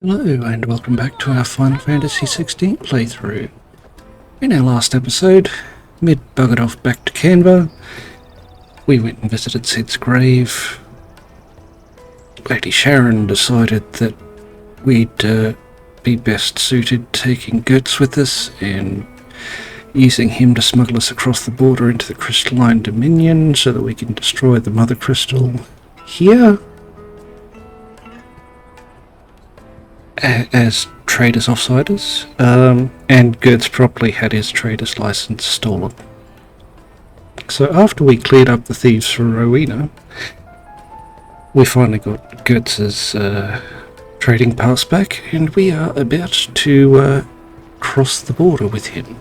Hello and welcome back to our Final Fantasy XVI playthrough. In our last episode, Mid buggered off back to Canva. We went and visited Sid's grave. Lady Sharon decided that we'd be best suited taking Goetz with us and using him to smuggle us across the border into the crystalline dominion so that we can destroy the mother crystal here. As traders offsiders, and Goetz probably had his trader's license stolen. So after we cleared up the thieves for Rowena, we finally got Goetz's trading pass back, and we are about to cross the border with him,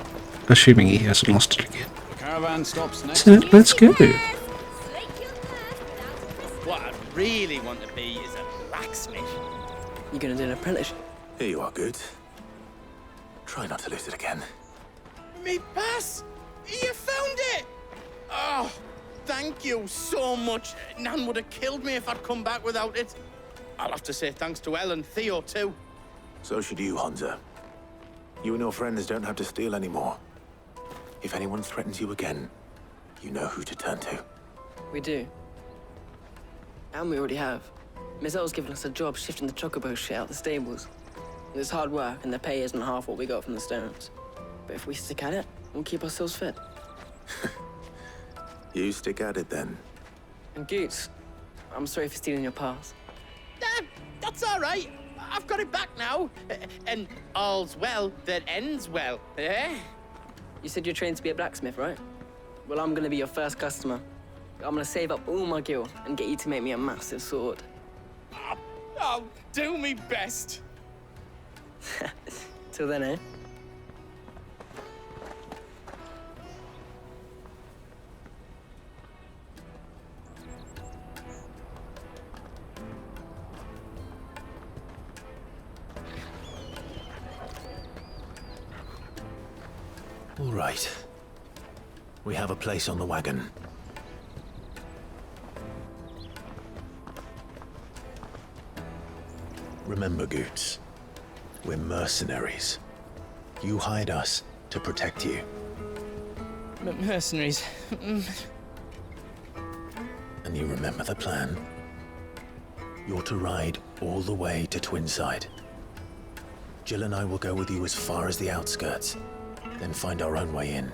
assuming he hasn't lost it again. The caravan stops next. So let's go. What I really want to be is a blacksmith. You're gonna do an apprenticeship? Here you are, good. Try not to lose it again. Me pass! You found it! Oh, thank you so much. Nan would have killed me if I'd come back without it. I'll have to say thanks to Elle and Theo too. So should you, Hansa. You and your friends don't have to steal anymore. If anyone threatens you again, you know who to turn to. We do. And we already have. Miss L's given us a job shifting the chocobo shit out the stables. It's hard work, and the pay isn't half what we got from the stones. But if we stick at it, we'll keep ourselves fit. You stick at it then. And Goots, I'm sorry for stealing your pass. That's all right. I've got it back now. And all's well that ends well, eh? You said you're trained to be a blacksmith, right? Well, I'm gonna be your first customer. I'm gonna save up all my gil and get you to make me a massive sword. I'll do me best. Till then, eh? All right. We have a place on the wagon. Remember, Goots, we're mercenaries. You hired us to protect you. Mercenaries. And you remember the plan? You're to ride all the way to Twinside. Jill and I will go with you as far as the outskirts, then find our own way in.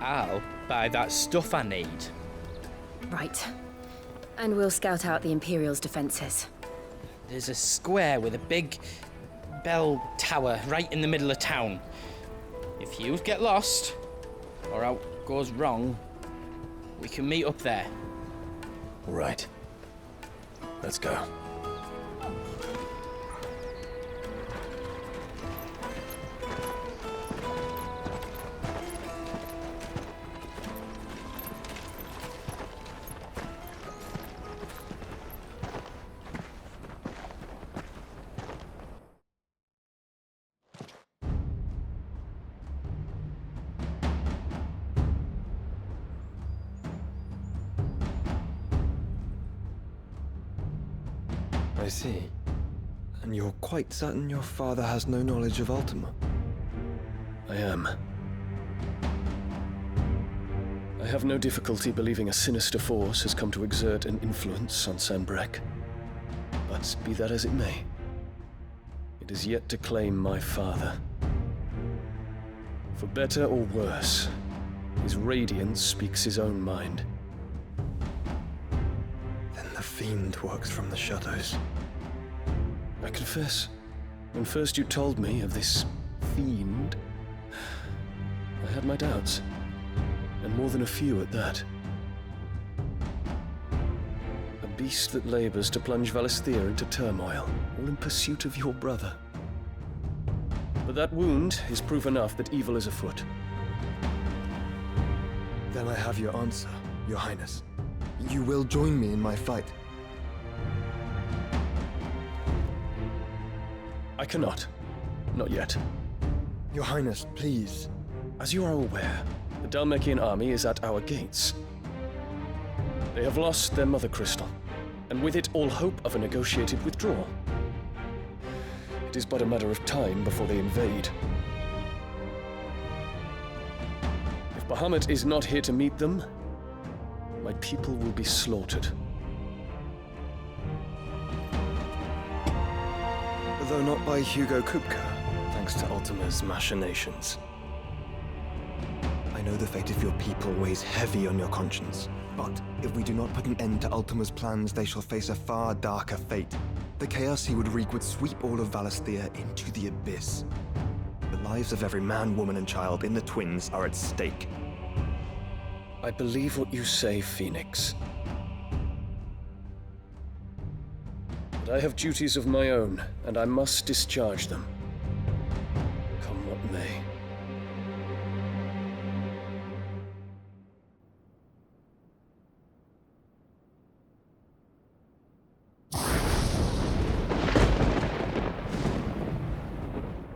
I'll buy that stuff I need. Right. And we'll scout out the Imperial's defenses. There's a square with a big bell tower right in the middle of town. If you get lost, or out goes wrong, we can meet up there. All right. Let's go. I see. And you're quite certain your father has no knowledge of Ultima? I am. I have no difficulty believing a sinister force has come to exert an influence on Sanbreque. But be that as it may, it is yet to claim my father. For better or worse, his radiance speaks his own mind. Then the fiend works from the shadows. I confess, when first you told me of this fiend, I had my doubts, and more than a few at that. A beast that labors to plunge Valisthea into turmoil, all in pursuit of your brother. But that wound is proof enough that evil is afoot. Then I have your answer, Your Highness. You will join me in my fight. I cannot. Not yet. Your Highness, please. As you are aware, the Dhalmekian army is at our gates. They have lost their mother crystal, and with it all hope of a negotiated withdrawal. It is but a matter of time before they invade. If Bahamut is not here to meet them, my people will be slaughtered. Though not by Hugo Kupka, thanks to Ultima's machinations. I know the fate of your people weighs heavy on your conscience, but if we do not put an end to Ultima's plans, they shall face a far darker fate. The chaos he would wreak would sweep all of Valisthea into the abyss. The lives of every man, woman, and child in the Twins are at stake. I believe what you say, Phoenix. But I have duties of my own, and I must discharge them. Come what may.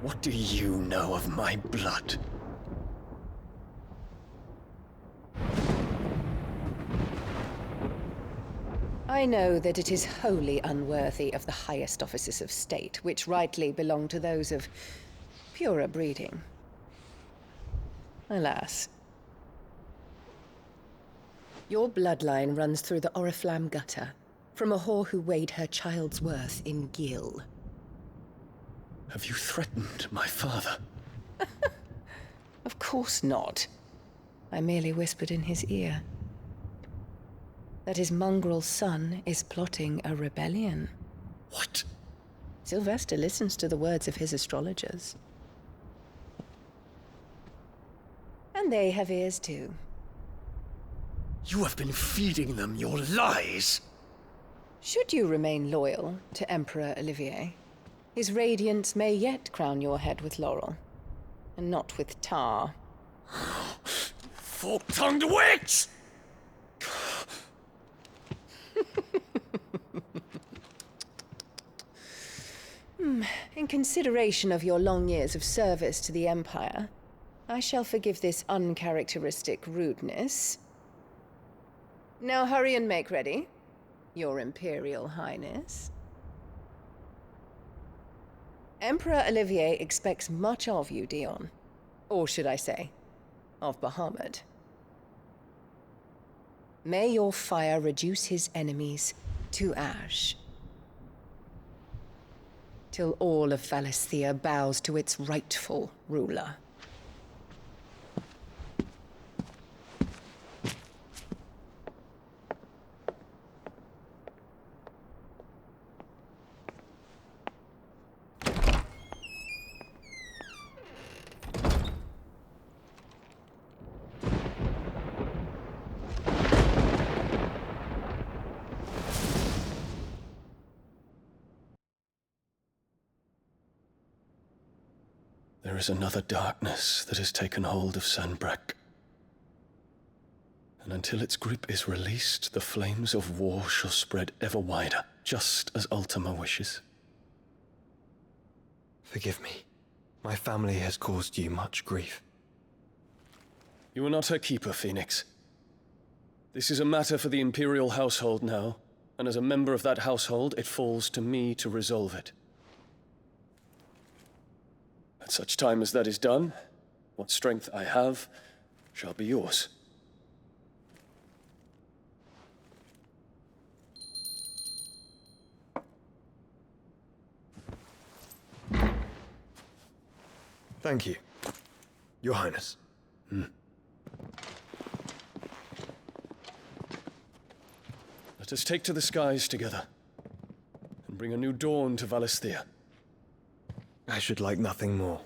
What do you know of my blood? I know that it is wholly unworthy of the highest offices of state, which rightly belong to those of purer breeding. Alas. Your bloodline runs through the Oriflamme gutter, from a whore who weighed her child's worth in gil. Have you threatened my father? Of course not. I merely whispered in his ear that his mongrel son is plotting a rebellion. What? Sylvester listens to the words of his astrologers. And they have ears too. You have been feeding them your lies! Should you remain loyal to Emperor Olivier, his radiance may yet crown your head with laurel, and not with tar. Fork-tongued witch! In consideration of your long years of service to the Empire, I shall forgive this uncharacteristic rudeness. Now hurry and make ready, Your Imperial Highness. Emperor Olivier expects much of you, Dion. Or should I say, of Bahamut. May your fire reduce his enemies to ash, till all of Valisthea bows to its rightful ruler. There is another darkness that has taken hold of Sanbreque. And until its grip is released, the flames of war shall spread ever wider, just as Ultima wishes. Forgive me. My family has caused you much grief. You are not her keeper, Phoenix. This is a matter for the Imperial household now, and as a member of that household, it falls to me to resolve it. At such time as that is done, what strength I have shall be yours. Thank you, Your Highness. Let us take to the skies together, and bring a new dawn to Valisthea. I should like nothing more.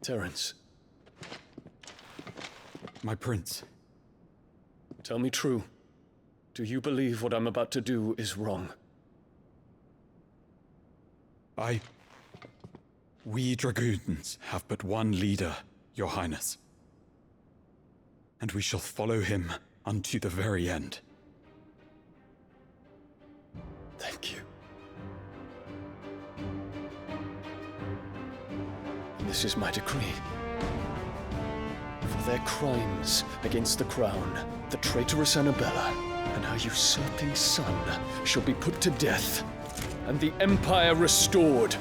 Terence, My prince. tell me true. Do you believe what I'm about to do is wrong? We dragoons have but one leader, Your Highness. And we shall follow him unto the very end. Thank you. This is my decree. For their crimes against the crown, the traitorous Annabella and her usurping son shall be put to death, and the Empire restored.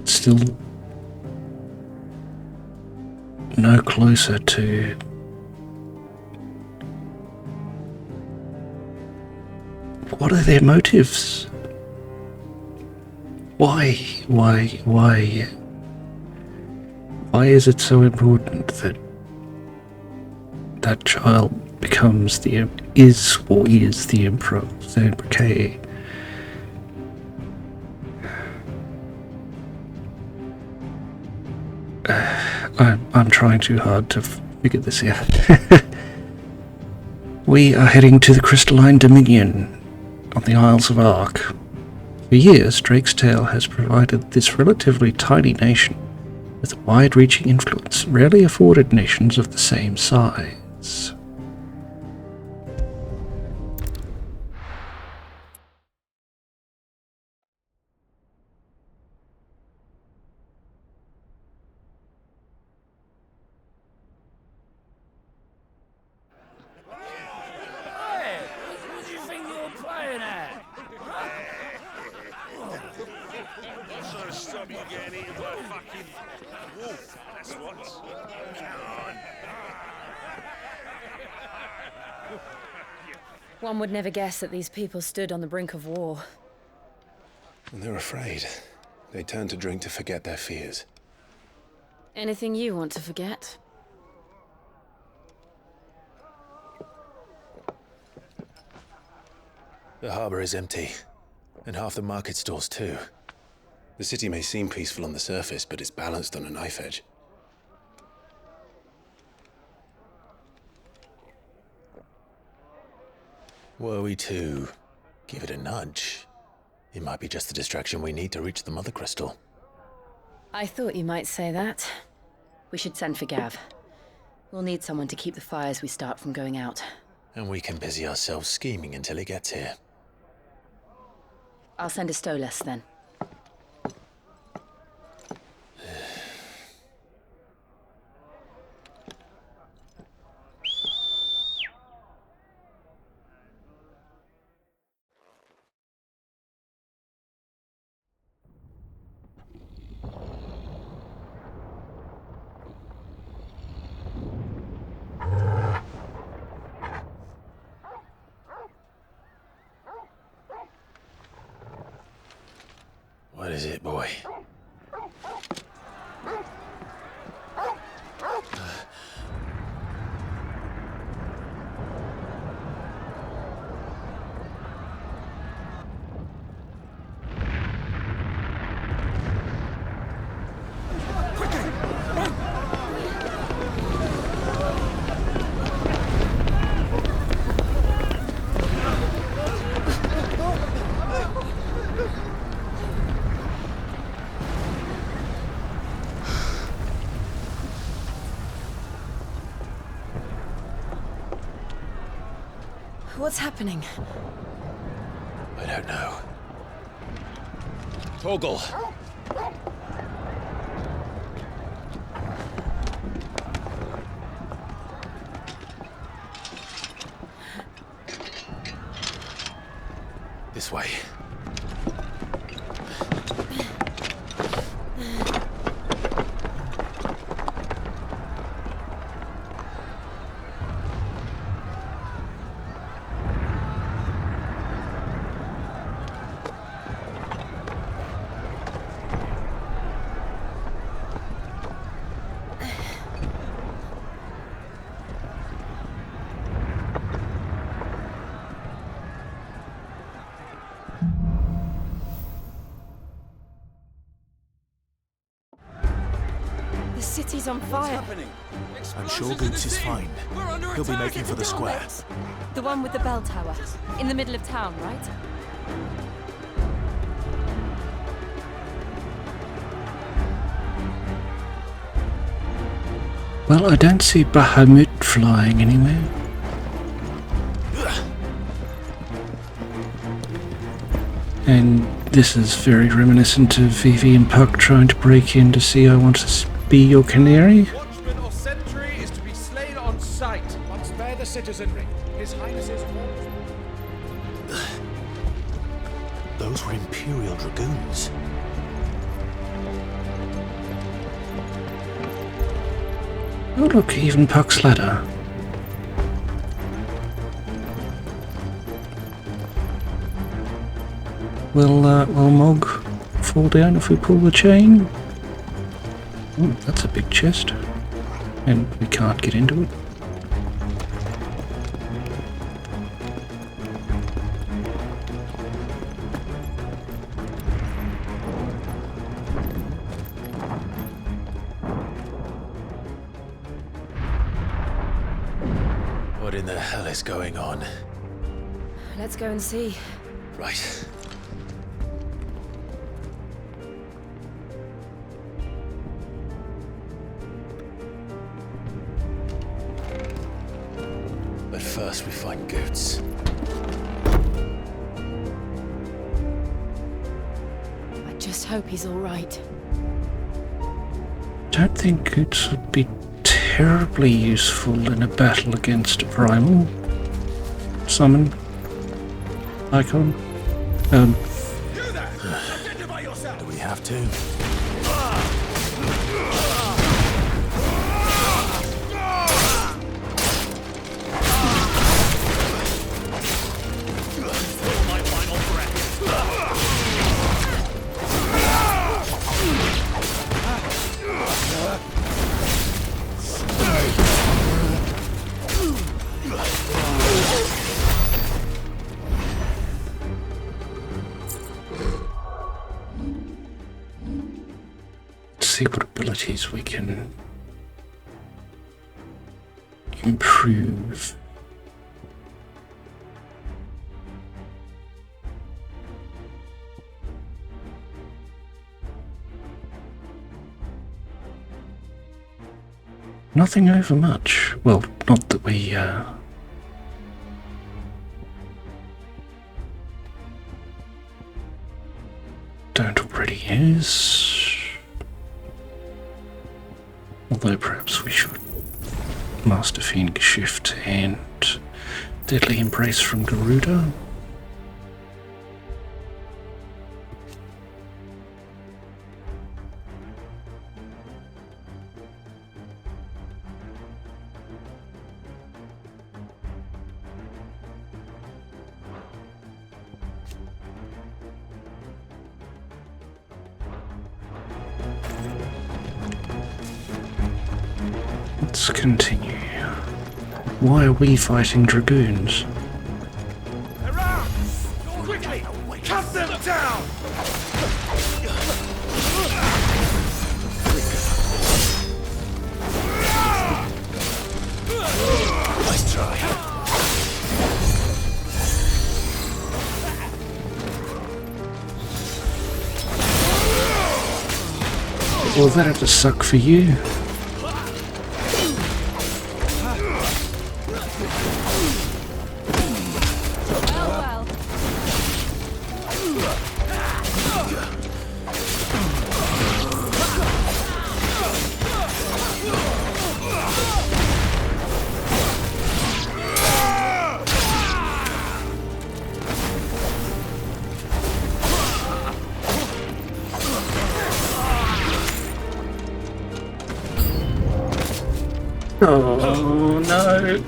Still no closer to what are their motives? Why is it so important that that child becomes is the Emperor of Sanbreque? I'm trying too hard to figure this out. We are heading to the Crystalline Dominion on the Isles of Ark. For years, Drake's Tale has provided this relatively tiny nation with a wide-reaching influence rarely afforded nations of the same size. One would never guess that these people stood on the brink of war. And they're afraid. They turn to drink to forget their fears. Anything you want to forget? The harbor is empty, and half the market stalls too. The city may seem peaceful on the surface, but it's balanced on a knife edge. Were we to give it a nudge, it might be just the distraction we need to reach the Mother Crystal. I thought you might say that. We should send for Gav. We'll need someone to keep the fires we start from going out. And we can busy ourselves scheming until he gets here. I'll send a Stolas then. What is it, boy? What's happening? I don't know. Toggle! This way. The city's on fire. I'm sure Boots is fine. He'll be making for the square. The one with the bell tower. In the middle of town, right? Well, I don't see Bahamut flying anywhere. And this is very reminiscent of Vivi and Puck trying to break in to see I want to be your canary. Watchman or sentry is to be slain on sight. But spare the citizenry. His Highness's orders. Those were Imperial Dragoons. Oh look, even Puck's ladder. Will Mog fall down if we pull the chain? Oh, that's a big chest. And we can't get into it. What in the hell is going on? Let's go and see. Right. But first we find Goots. I just hope he's all right. Don't think Goots would be terribly useful in a battle against a primal. Summon. Icon. Do we have to? See what abilities we can improve. Nothing over much. Well, not that we don't already use. Although perhaps we should. Master Fiend Shift and Deadly Embrace from Garuda. Let's continue. Why are we fighting dragoons? Around! Quickly! Cut them down! Nice try. Well, that had to suck for you. Oh no.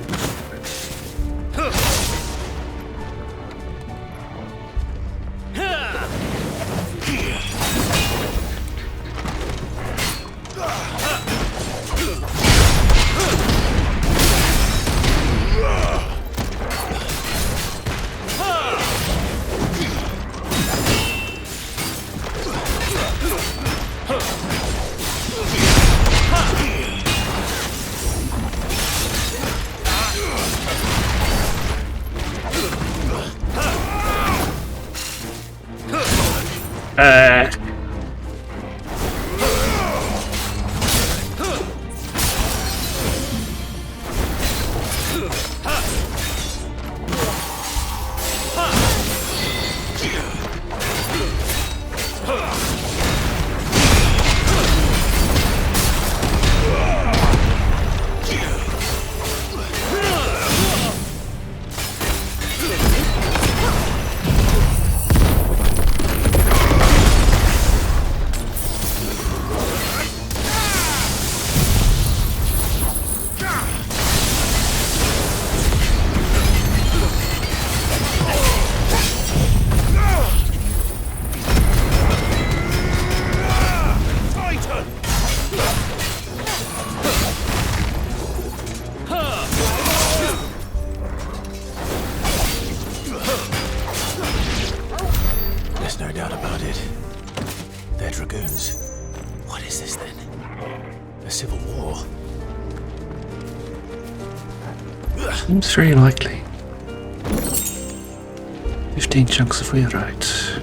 Dragoons. What is this then? A civil war? Seems very likely. 15 chunks of wheelwright.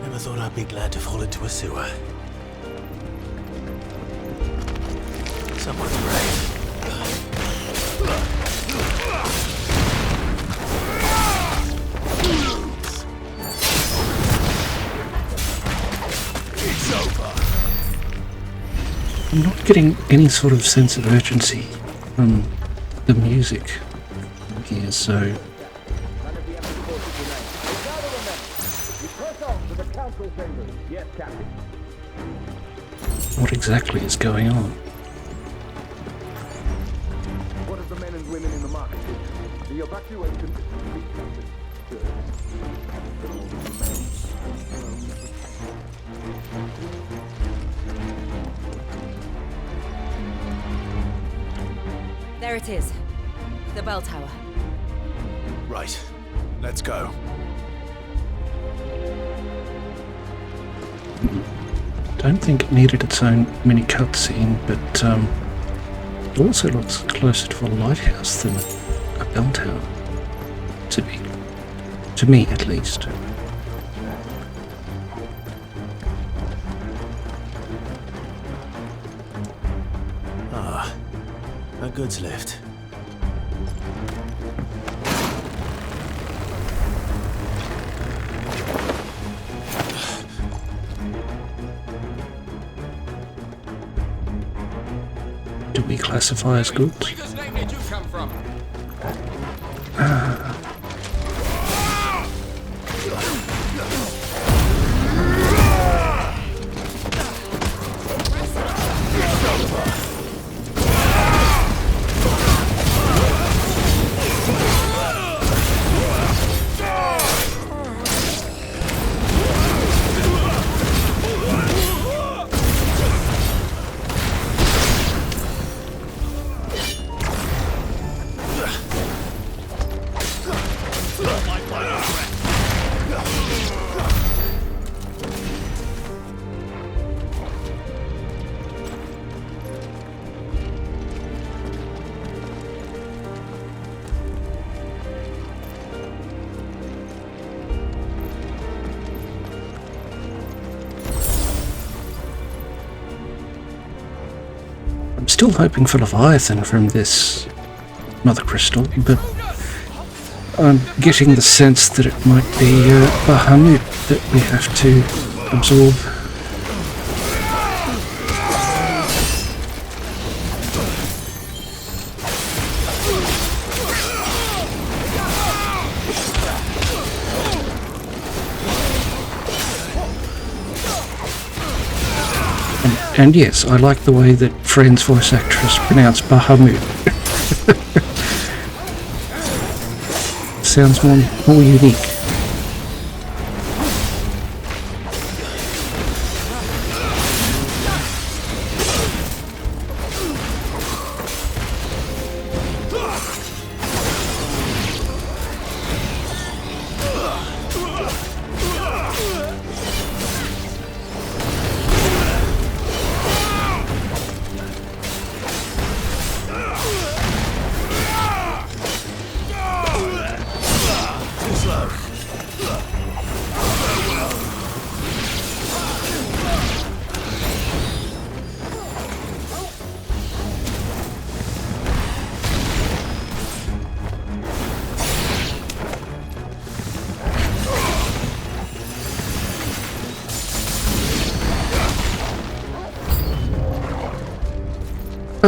Never thought I'd be glad to fall into a sewer. Someone's brave. It's over. I'm not getting any sort of sense of urgency from the music here, so what exactly is going on? What of the men and women in the market? The evacuation There it is. The bell tower. Right. Let's go. Don't think it needed its own mini cutscene, but it also looks closer to a lighthouse than a bell tower. To me at least. Ah, a goods lift. Do we classify as goods? Whose name did you come from? I'm still hoping for Leviathan from this Mother Crystal, but I'm getting the sense that it might be Bahamut that we have to absorb. And yes, I like the way that Friend's voice actress pronounced Bahamut. Sounds more unique.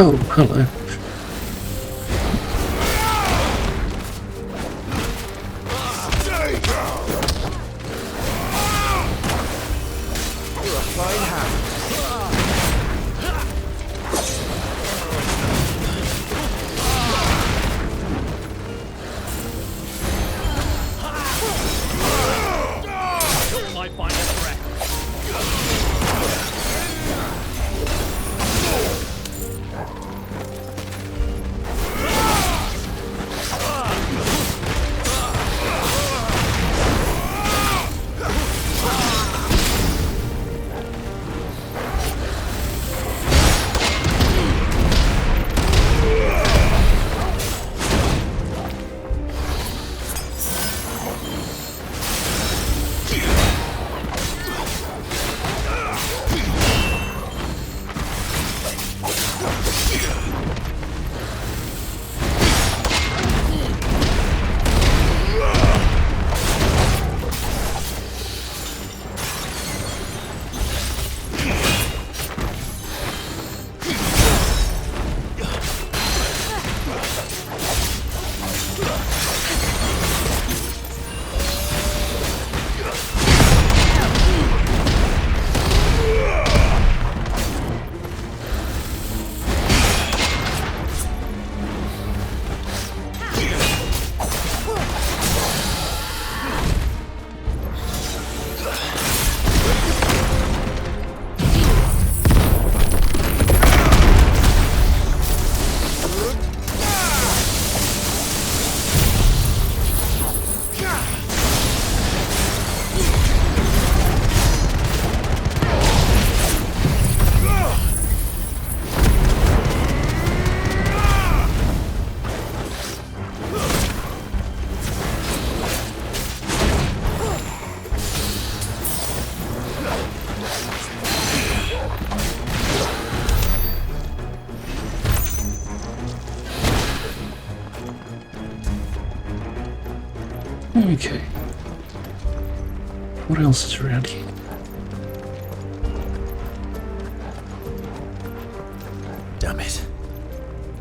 Oh, hello. Okay. What else is around here? Damn it.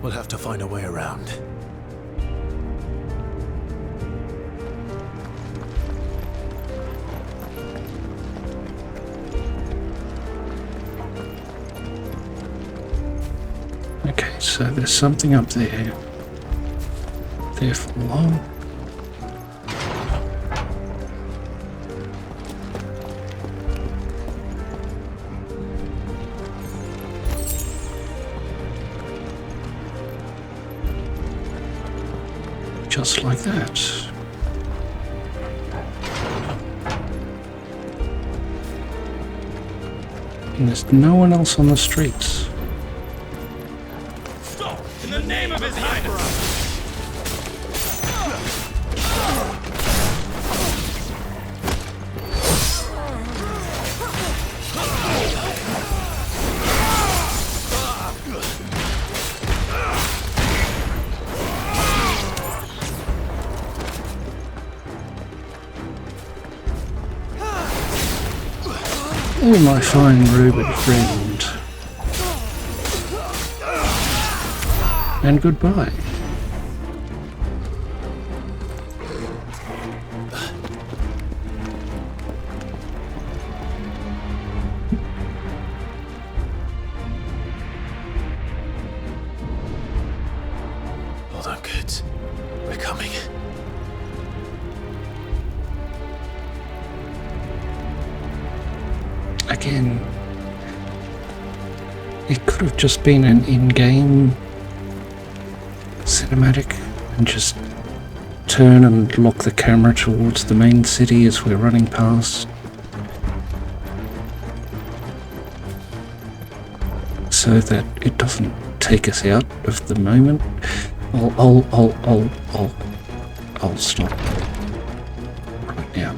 We'll have to find a way around. Okay, so there's something up there. There for long. Just like that. And there's no one else on the streets. Stop! In the name of His Highness! Oh, my fine Ruben friend. And goodbye. Hold on, kids. We're coming. Again, it could have just been an in-game cinematic and just turn and lock the camera towards the main city as we're running past. So that it doesn't take us out of the moment. I'll stop right now.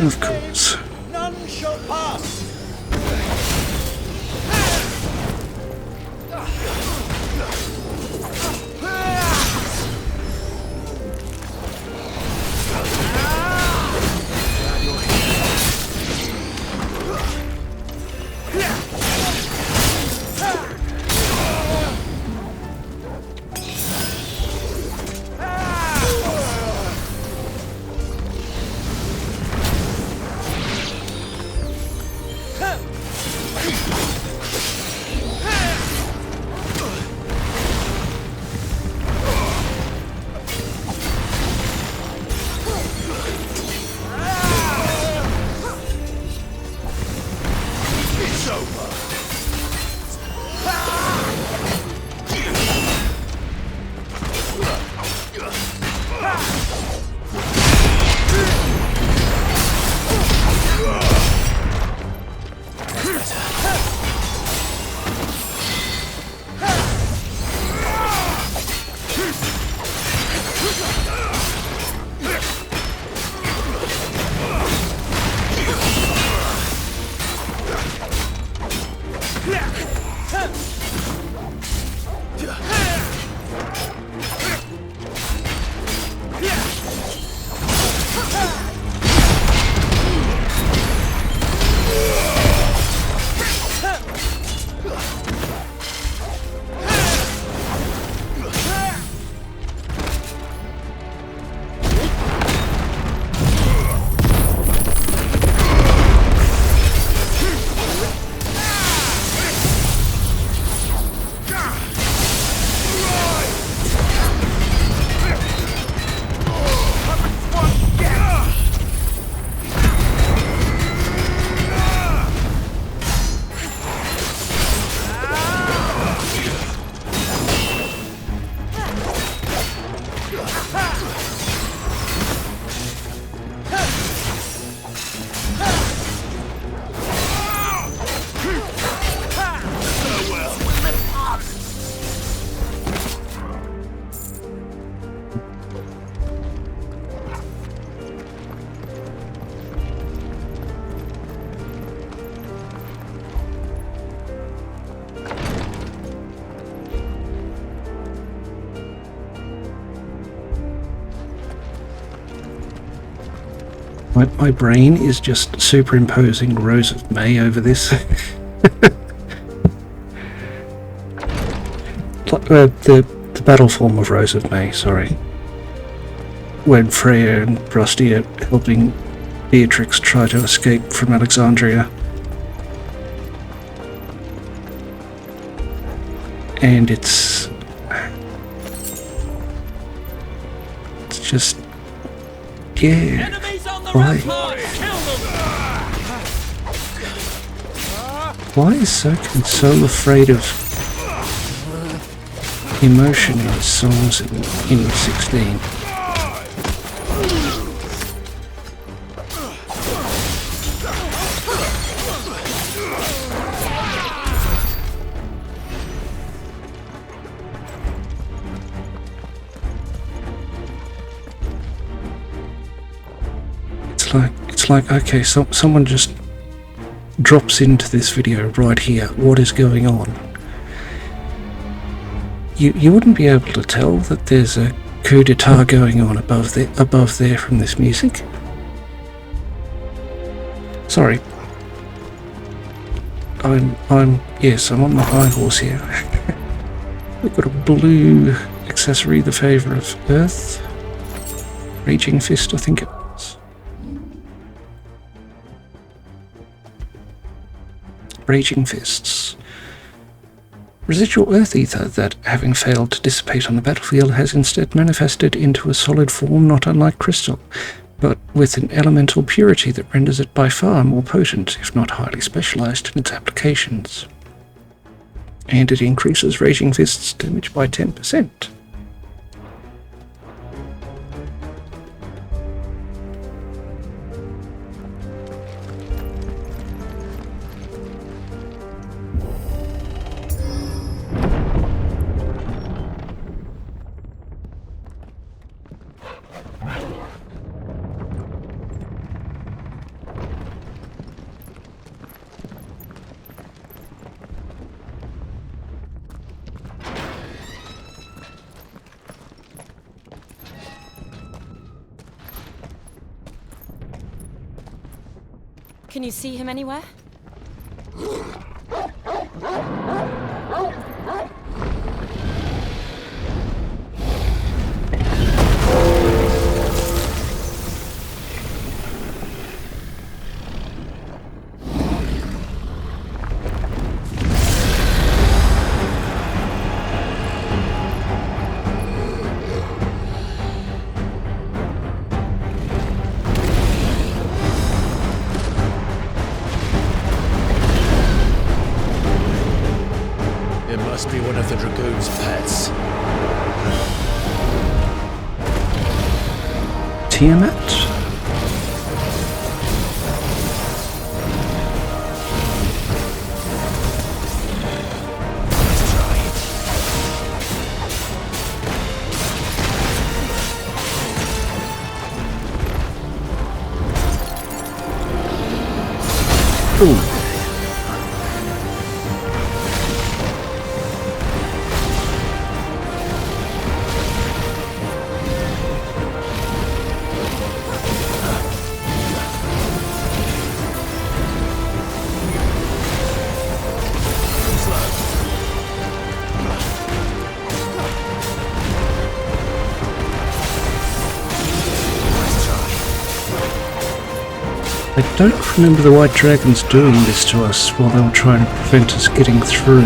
Of course. None shall pass! My brain is just superimposing Rose of May over this. The battle form of Rose of May, sorry. When Freya and Rusty are helping Beatrix try to escape from Alexandria. And it's just, yeah, why is Soken so afraid of emotion in songs in 16? It's like, okay, so someone just drops into this video right here. What is going on? You wouldn't be able to tell that there's a coup d'etat going on above there from this music. Sorry. I'm on the high horse here. We've got a blue accessory, the favor of Earth. Raging Fist, I think it was. Raging Fists. Residual earth ether that, having failed to dissipate on the battlefield, has instead manifested into a solid form not unlike crystal, but with an elemental purity that renders it by far more potent, if not highly specialized in its applications. And it increases Raging Fist's damage by 10%. Can you see him anywhere? Must be one of the Dragoon's pets. Tiamat? Ooh. I don't remember the White Dragons doing this to us while they were trying to prevent us getting through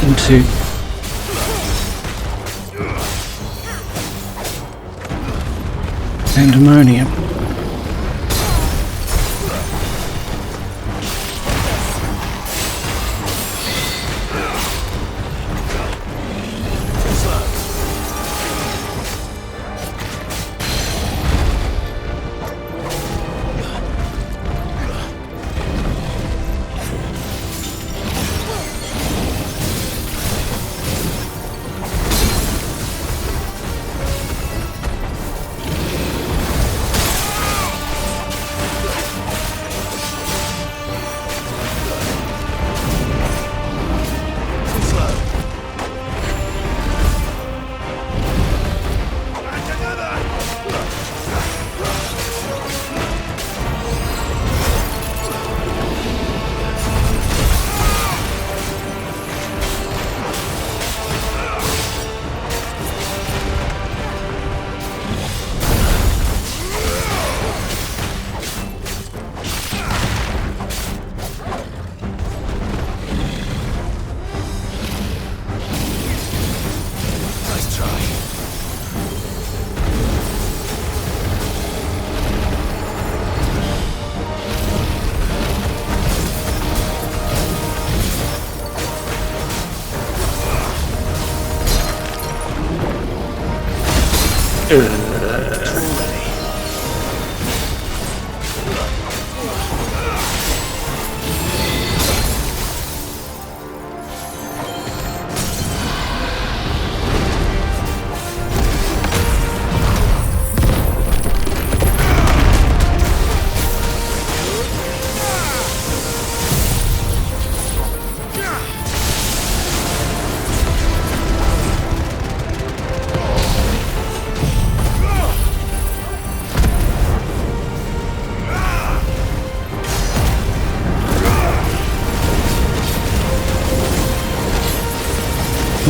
into Pandemonium.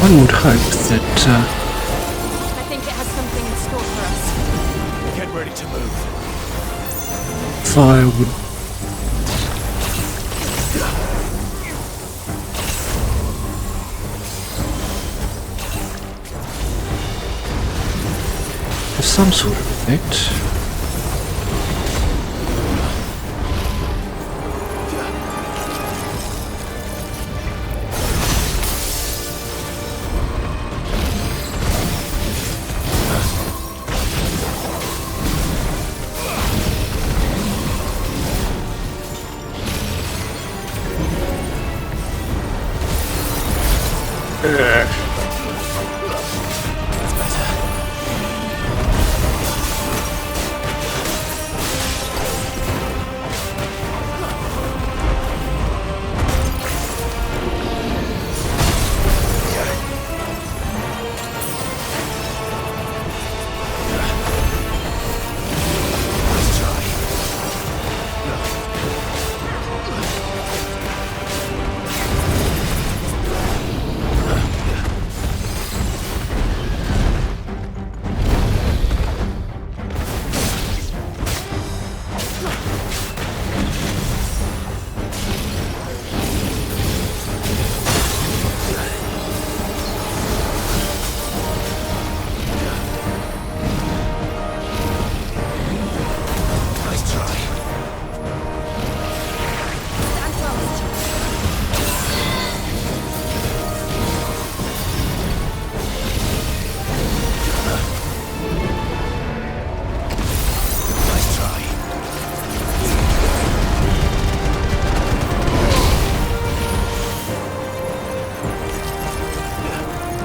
One would hope that I think it has something in store for us. Get ready to move. fire would have some sort of effect.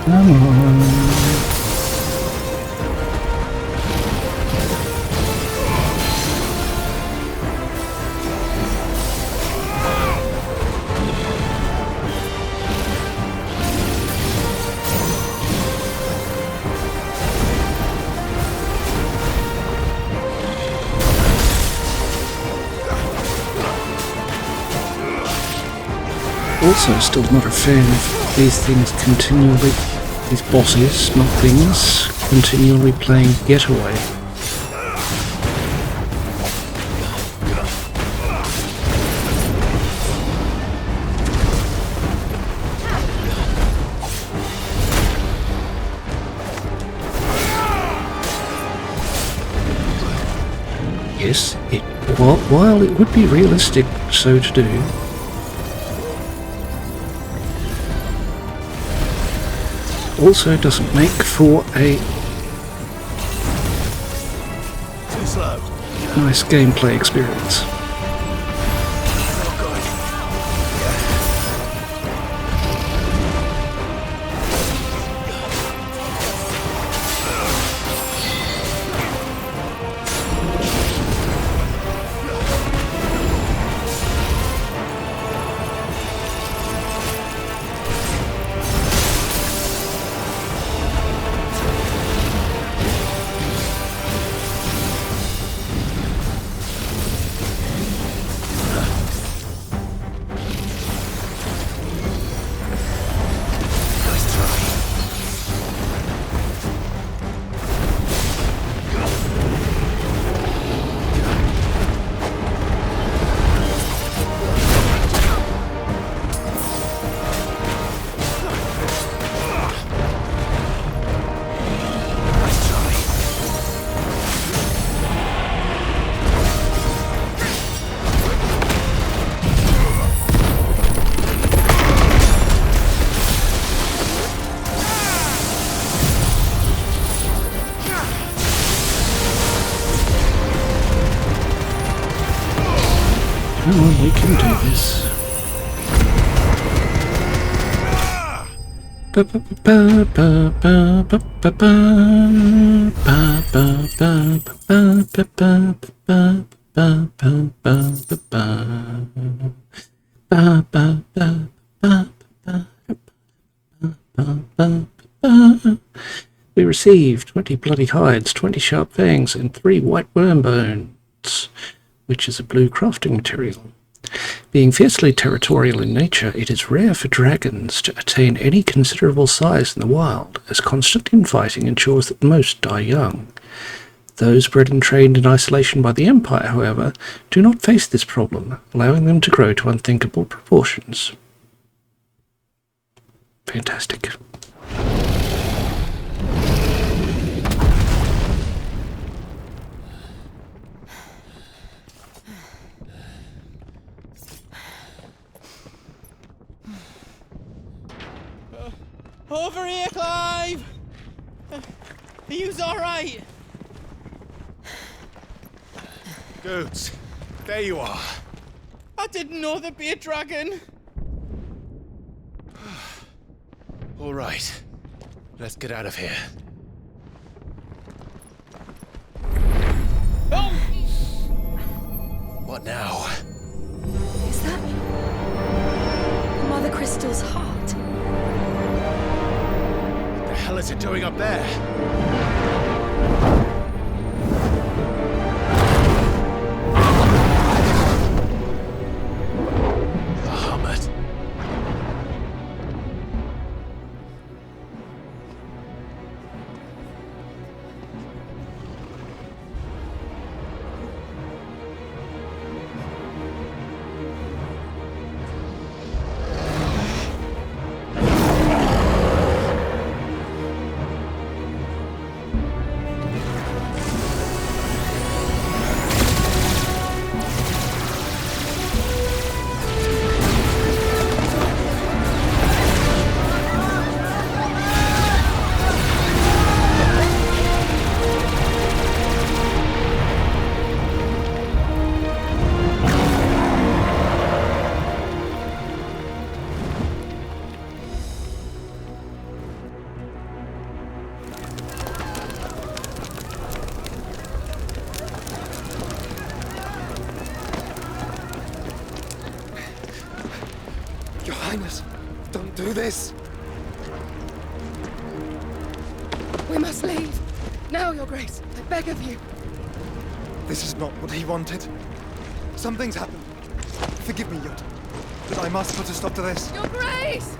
Come on. Also, still not a fan of these things continually, these bosses, not things, continually playing Getaway. Yes, while it would be realistic so to do, also doesn't make for a nice gameplay experience. Come on, we can do this. We received 20 bloody hides, 20 sharp fangs, and 3 white worm bones, which is a blue crafting material. Being fiercely territorial in nature, it is rare for dragons to attain any considerable size in the wild, as constant infighting ensures that most die young. Those bred and trained in isolation by the Empire, however, do not face this problem, allowing them to grow to unthinkable proportions. Fantastic. Over here, Clive! Are you alright? Goods, there you are. I didn't know there'd be a dragon. All right, let's get out of here. Oh! What now? Is that Mother Crystal's heart? What the hell is it doing up there? Your Highness, don't do this! We must leave. Now, Your Grace. I beg of you. This is not what he wanted. Something's happened. Forgive me, Yod, but I must put a stop to this. Your Grace!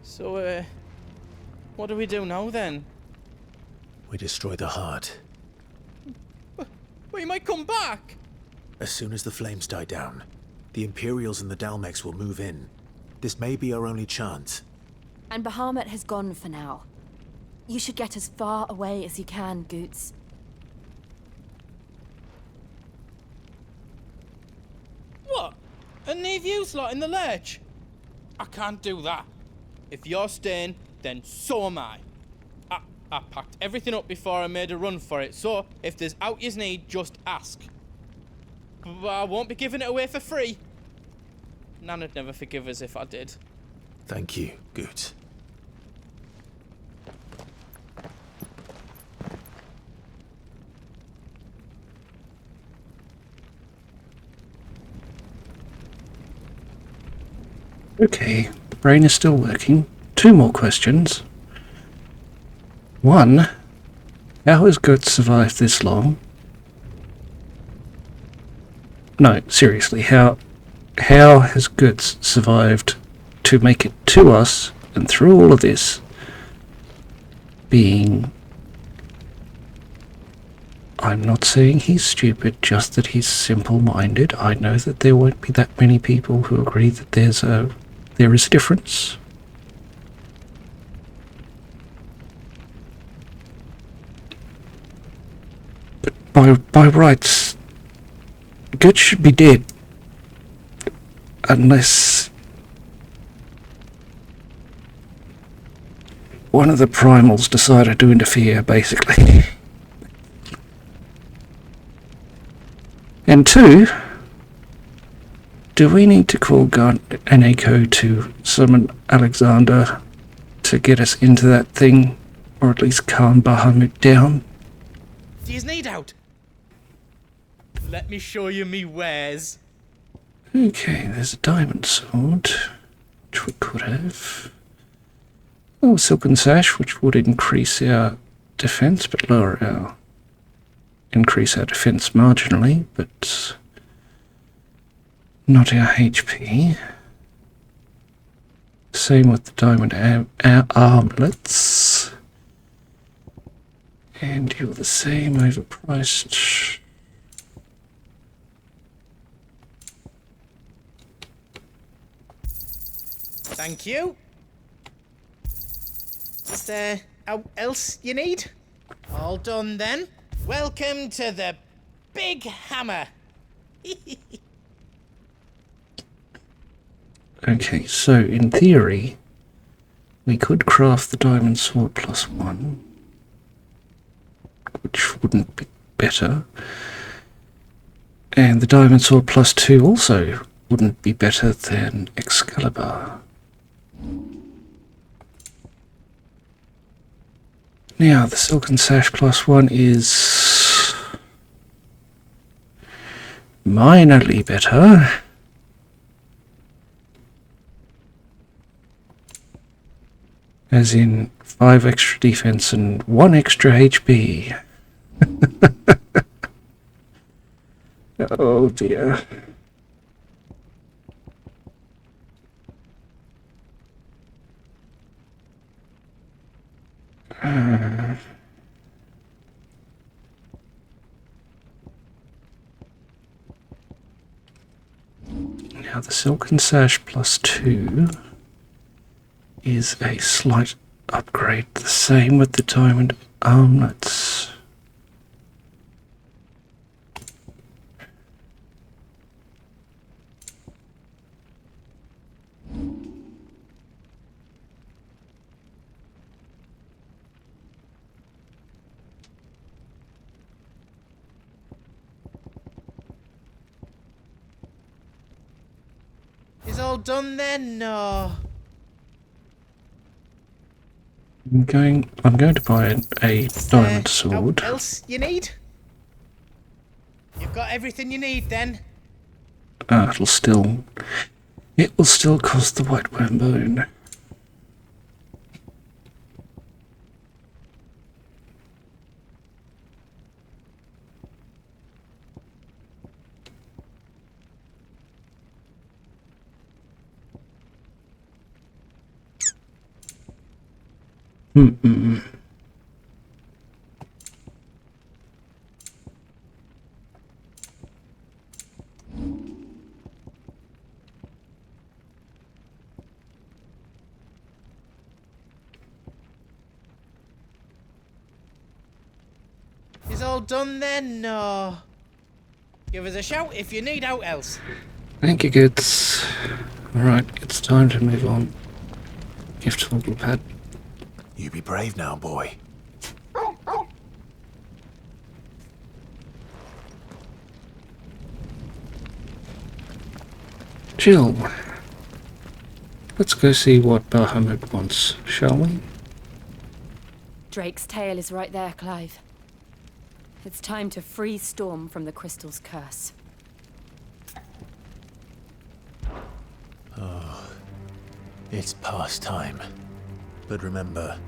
So, what do we do now then? We destroy the heart. We might come back! As soon as the flames die down, the Imperials and the Dalmex will move in. This may be our only chance. And Bahamut has gone for now. You should get as far away as you can, Goots. What? And leave you lot in the lurch? I can't do that. If you're staying, then so am I. I packed everything up before I made a run for it, so if there's out you need, just ask. But I won't be giving it away for free. Nana'd never forgive us if I did. Thank you, Goot. Okay, the brain is still working. 2 more questions. 1. How has Guts survived this long? No, seriously, how has Guts survived to make it to us and through all of this being... I'm not saying he's stupid, just that he's simple-minded. I know that there won't be that many people who agree that there is a difference. But by rights, Guts should be dead. Unless one of the primals decided to interfere, basically. And 2, do we need to call God and Echo to summon Alexander to get us into that thing, or at least calm Bahamut down? Do you need out? Let me show you me wares. Okay, there's a diamond sword, which we could have. Oh, silken sash, which would increase our defense, but increase our defense marginally, but not our HP. Same with the diamond armlets. And you're the same, overpriced. Thank you. Is there else you need? All done then. Welcome to the Big Hammer. Okay, so in theory, we could craft the diamond sword +1, which wouldn't be better. And the diamond sword +2 also wouldn't be better than Excalibur. Now, the silken sash +1 is minorly better. As in 5 extra defense and 1 extra HP. Oh dear. Now the silken sash +2 is a slight upgrade. The same with the diamond armlets. Is all done then? No. I'm going to buy a diamond sword. What else you need? You've got everything you need then. It will still cost the white worm bone. all done then, or...? Give us a shout if you need out else. Thank you, kids. Alright, it's time to move on. Gift for little pad. You be brave now, boy. Jill. Let's go see what Bahamut wants, shall we? Drake's tail is right there, Clive. It's time to free Storm from the crystal's curse. It's past time. But remember,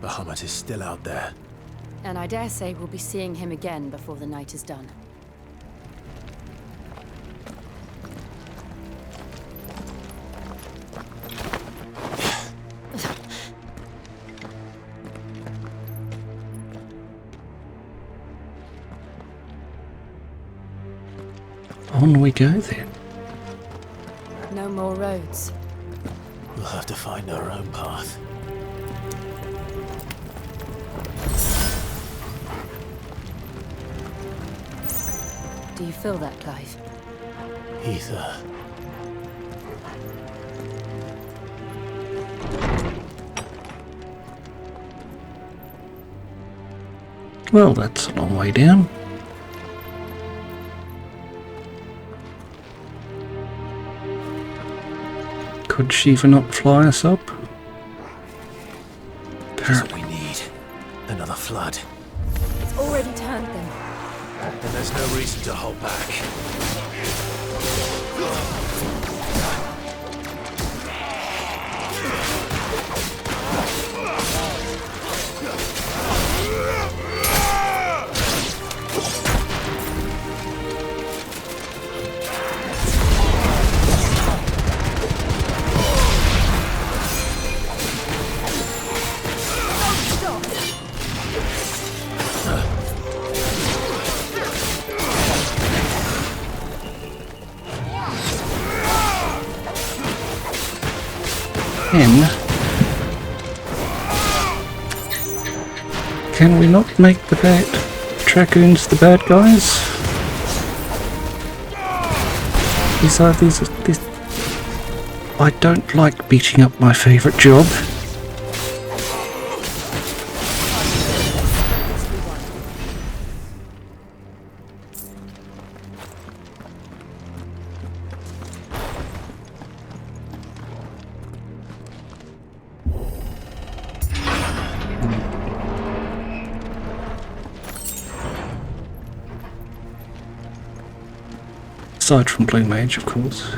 Bahamut is still out there. And I dare say we'll be seeing him again before the night is done. On we go then. No more roads. We'll have to find our own path. Do you feel that, Clive? Ether. Well, that's a long way down. Could Shiva not fly us up? Just what we need. Another flood. It's already turned them. Then there's no reason to hold back. Can we not make the Dragoons the bad guys? These I don't like beating up my favourite job. Aside from Blue Mage, of course.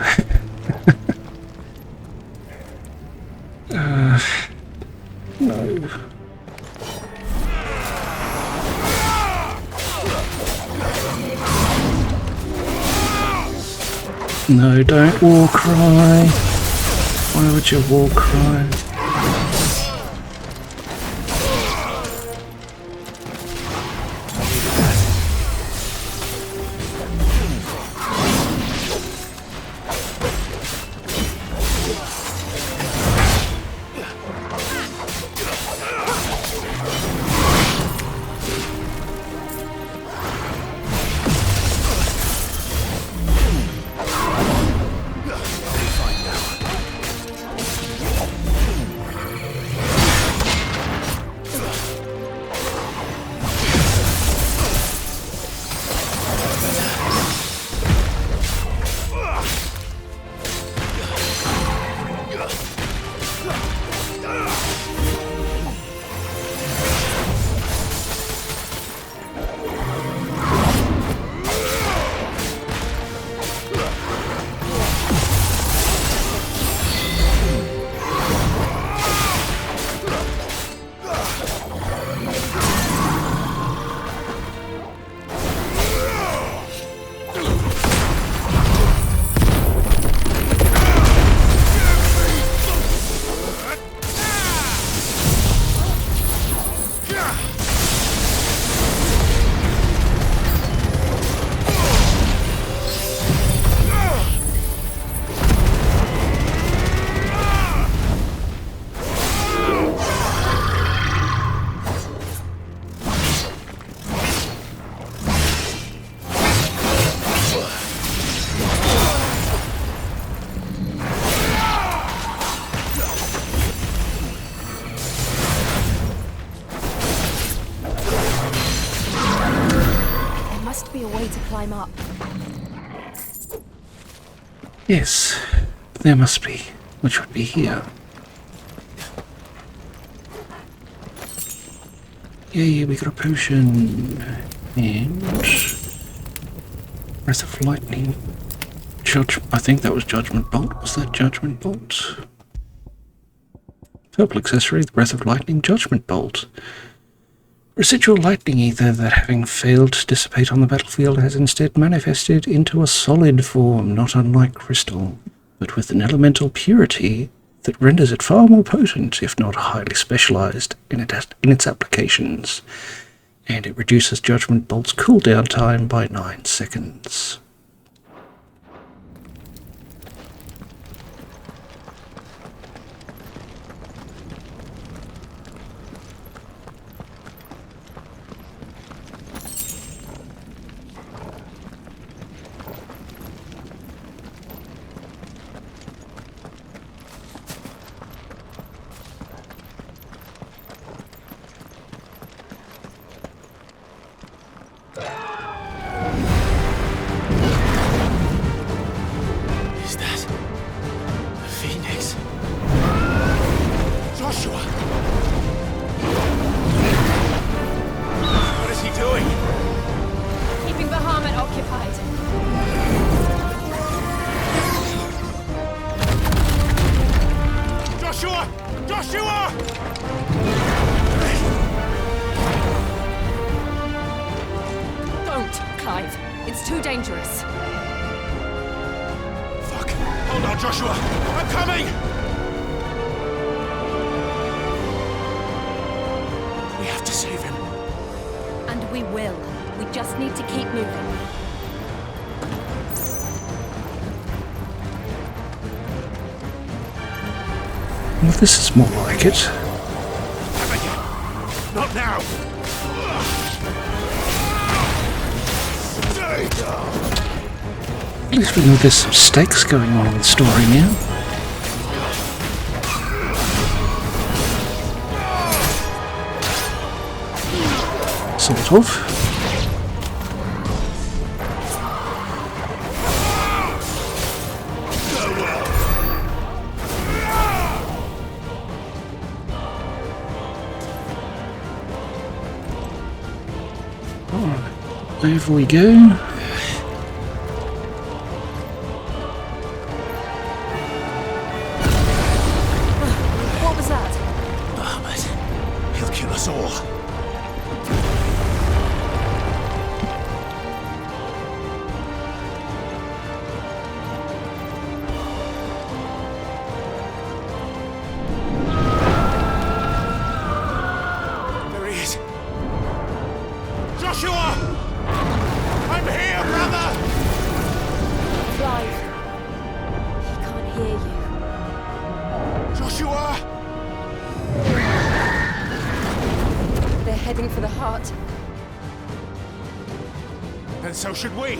No. No, don't war cry. Why would you war cry? climb up. Yes, there must be, which would be here. Yay, we got a potion. And Breath of Lightning. I think that was Judgment Bolt. Was that Judgment Bolt? Purple accessory, the Breath of Lightning, Judgment Bolt. Residual lightning ether that, having failed to dissipate on the battlefield, has instead manifested into a solid form, not unlike crystal, but with an elemental purity that renders it far more potent, if not highly specialized, in its applications. And it reduces Judgment Bolt's cooldown time by 9 seconds. Well, this is more like it. Not now! At least we know there's some stakes going on in the story now. Sort of. Over we go. What was that? Ahmed, he'll kill us all. There he is. Joshua! I'm here, brother! Clive. He can't hear you. Joshua! They're heading for the heart. And so should we.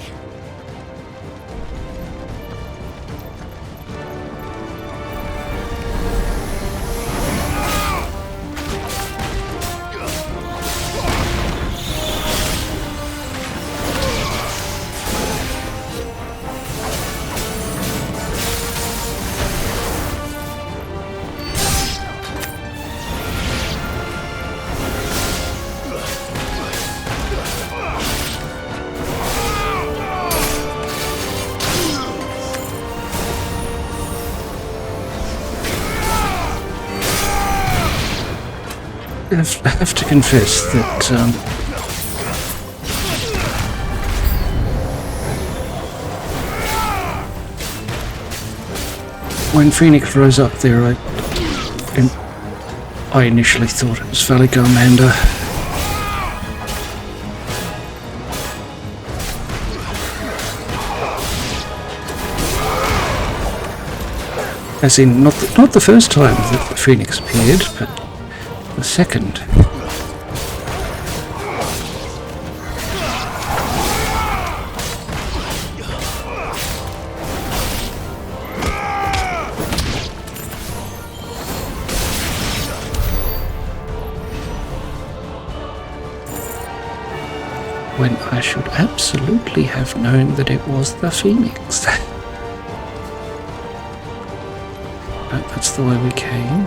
I have to confess that when Phoenix rose up there, I initially thought it was Valisthea. As in, not the first time that the Phoenix appeared, but the second. when I should absolutely have known that it was the Phoenix. But that's the way we came.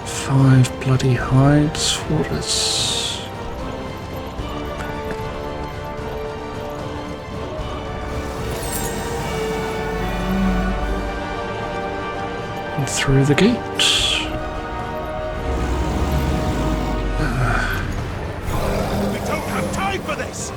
Five bloody hides for us. And through the gate. We don't have time for this!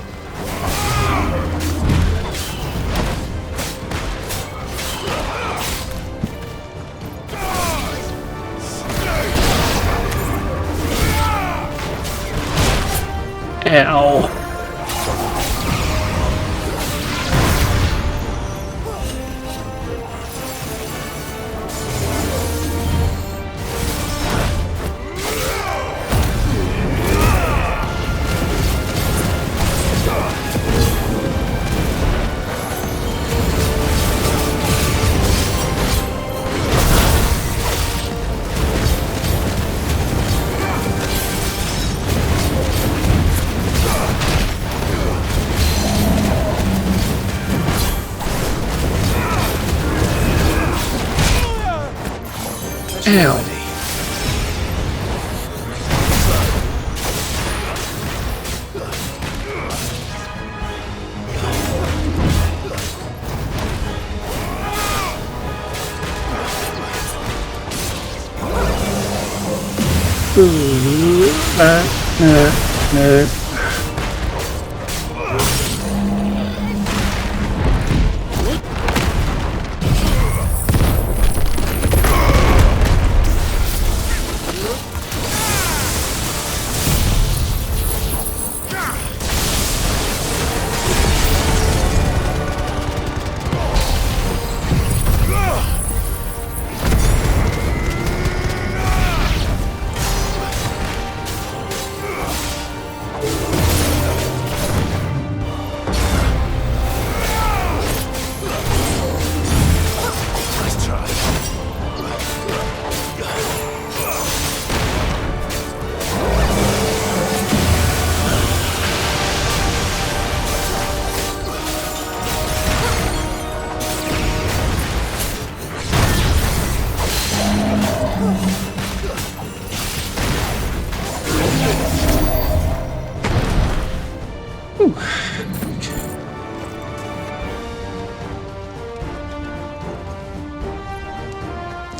Ow. Ew. No.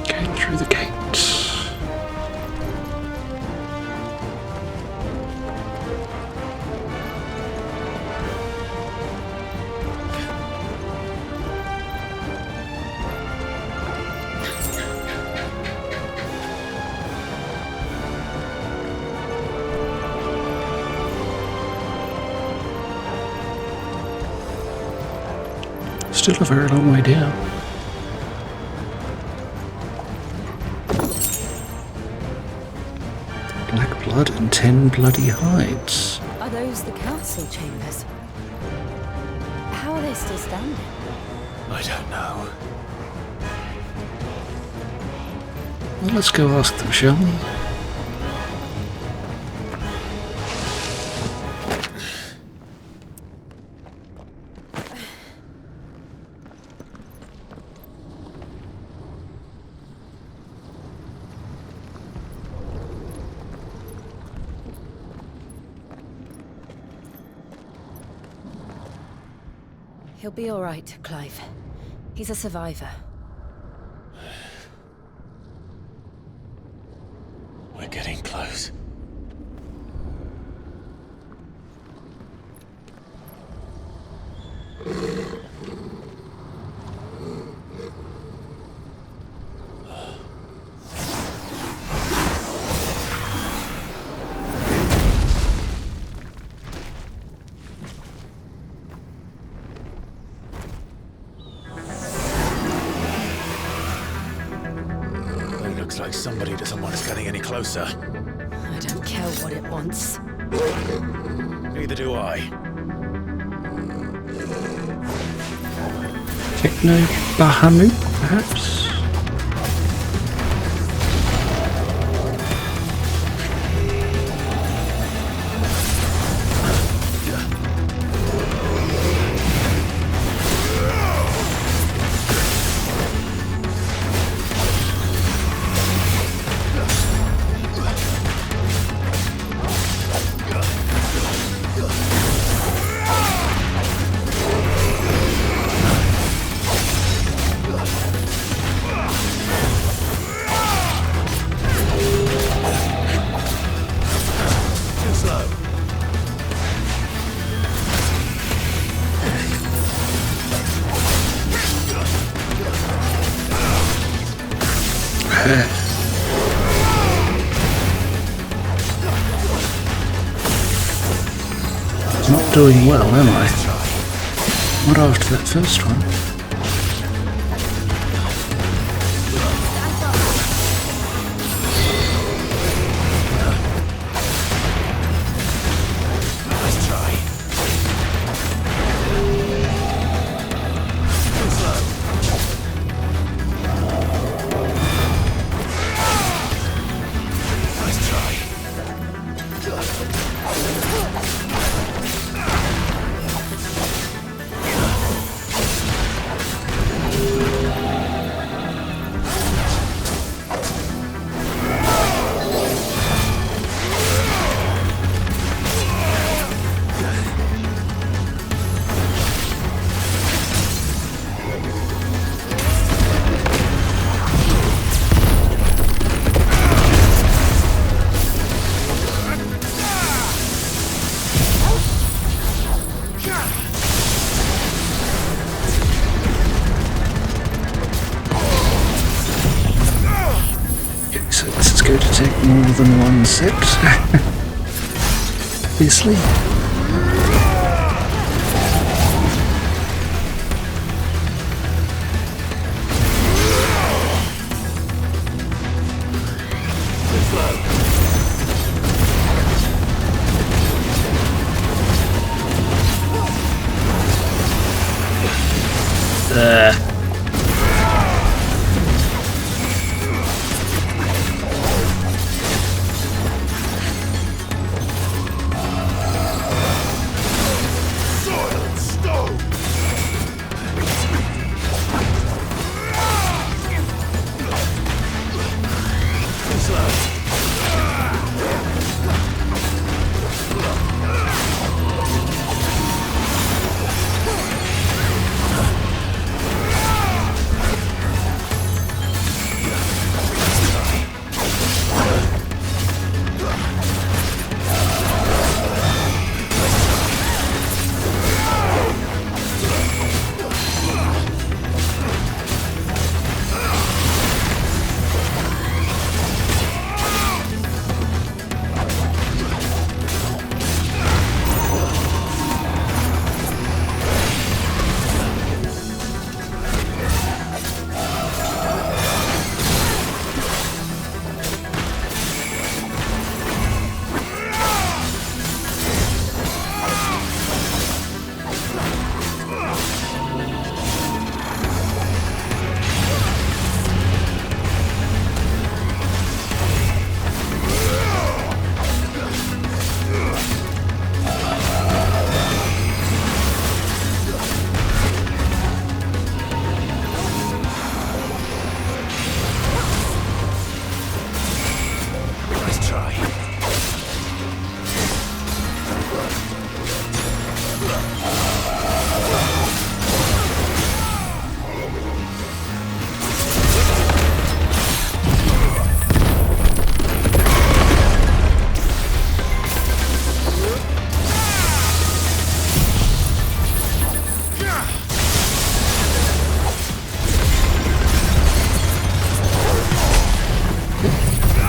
Get through the gate. Still a very long way down. Black blood and 10 bloody hides. Are those the council chambers? How are they still standing? I don't know. Well, let's go ask them, shall we? He'll be all right, Clive. He's a survivor. We're getting close. Looks like somebody doesn't want us getting any closer. I don't care what it wants. Neither do I. Techno Bahamut, perhaps? Not doing well, am I? Not after that first one. To take more than one set, obviously.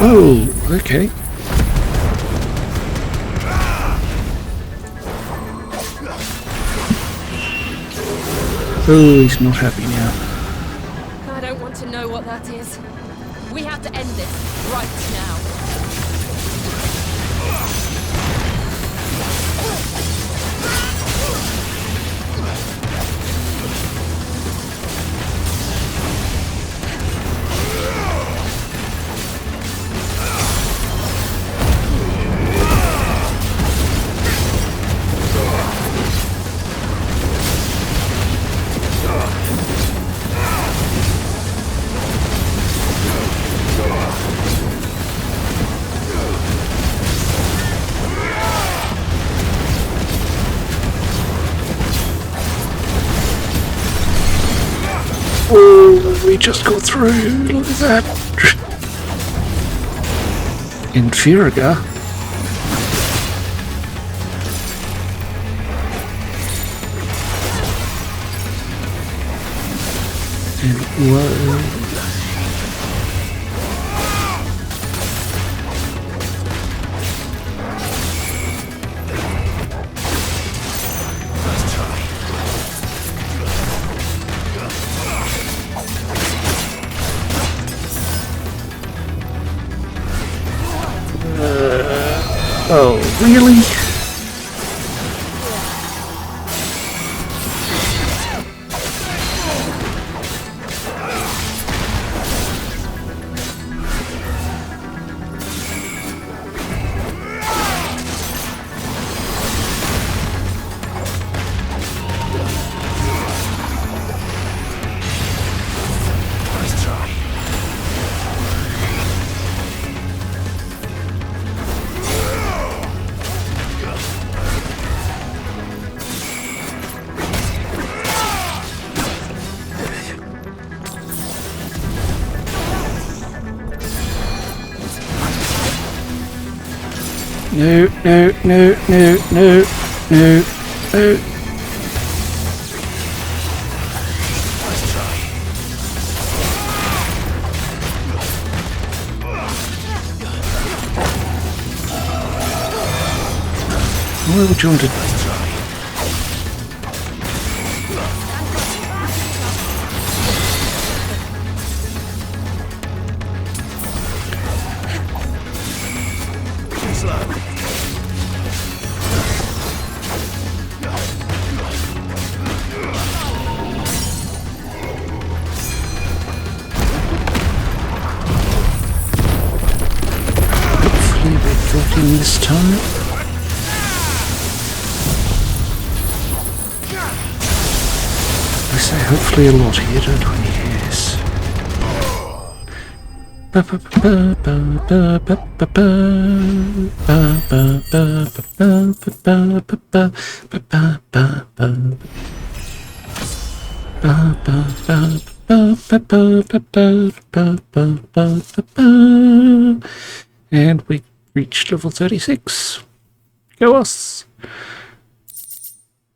Oh, okay. Oh, he's not happy now. I don't want to know what that is. We have to end this right now. Oh, we just got through. Look at that. Inferior. And whoa. Really? No, no, no, no, no, no, no. Why would you want to... Hopefully we're dropping this time. We say hopefully a lot here, don't we? Yes. And we reached level 36. Go us!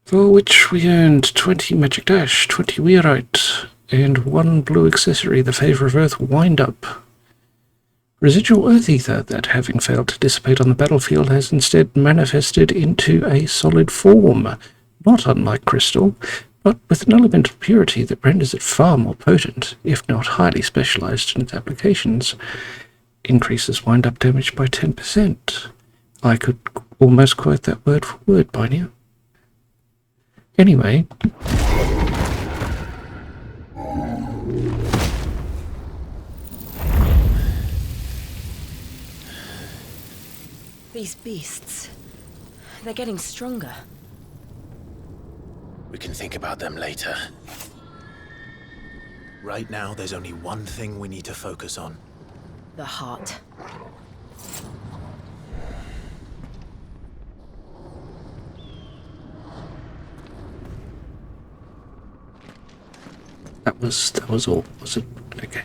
For which we earned 20 magic dash, 20 weirite, and 1 blue accessory, the Favour of Earth wind-up. Residual Earth Ether that, having failed to dissipate on the battlefield, has instead manifested into a solid form, not unlike crystal, but with an element of purity that renders it far more potent, if not highly specialised in its applications. Increases wind-up damage by 10%. I could almost quote that word for word by now. Anyway. These beasts, they're getting stronger. We can think about them later. Right now, there's only one thing we need to focus on. The heart. That was all, was it? Okay.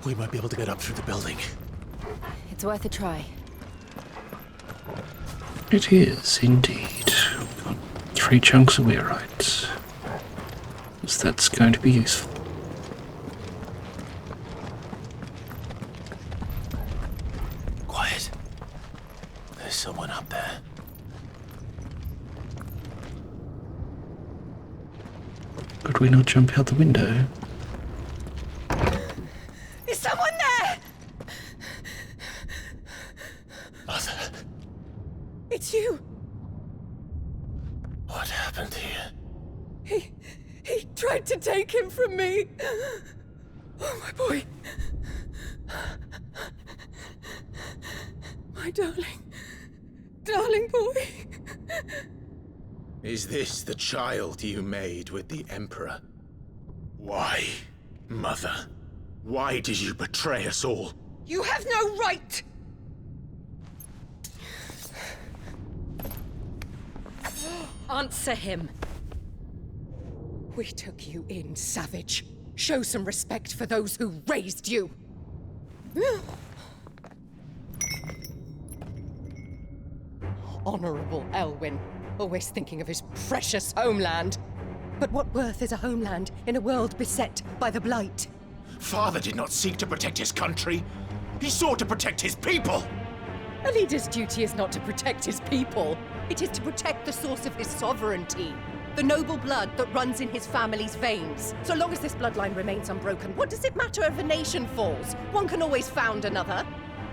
We might be able to get up through the building. It's worth a try. It is, indeed. We've got 3 chunks of weirite. So that's going to be useful. Quiet. There's someone up there. Could we not jump out the window? Is someone there? Mother, It's you. what happened here? He tried to take him from me. Oh, my boy. My darling boy. Is this the child you made with the Emperor? Why, Mother? Why did you betray us all? You have no right. Answer him. We took you in, savage. Show some respect for those who raised you. Honorable Elwyn, always thinking of his precious homeland. But what worth is a homeland in a world beset by the Blight? Father did not seek to protect his country. He sought to protect his people. A leader's duty is not to protect his people. It is to protect the source of his sovereignty. The noble blood that runs in his family's veins. So long as this bloodline remains unbroken, what does it matter if a nation falls? One can always found another.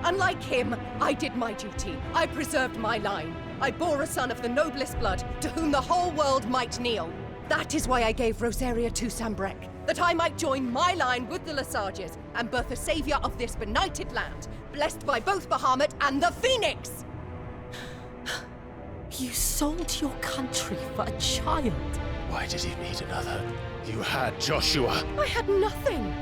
Unlike him, I did my duty. I preserved my line. I bore a son of the noblest blood, to whom the whole world might kneel. That is why I gave Rosaria to Sanbreque, that I might join my line with the Lesages and birth a savior of this benighted land, blessed by both Bahamut and the Phoenix! You sold your country for a child. Why did he need another? You had Joshua. I had nothing.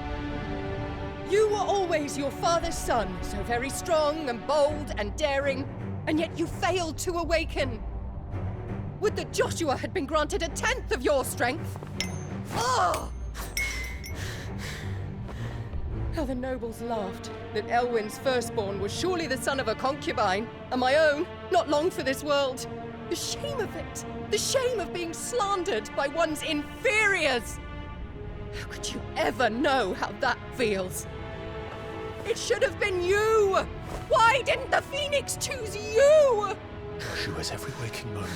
You were always your father's son, so very strong and bold and daring, and yet you failed to awaken. Would that Joshua had been granted 1/10 of your strength? Oh! How the nobles laughed that Elwyn's firstborn was surely the son of a concubine, and my own, not long for this world. The shame of it! The shame of being slandered by one's inferiors! How could you ever know how that feels? It should have been you! Why didn't the Phoenix choose you? Joshua's every waking moment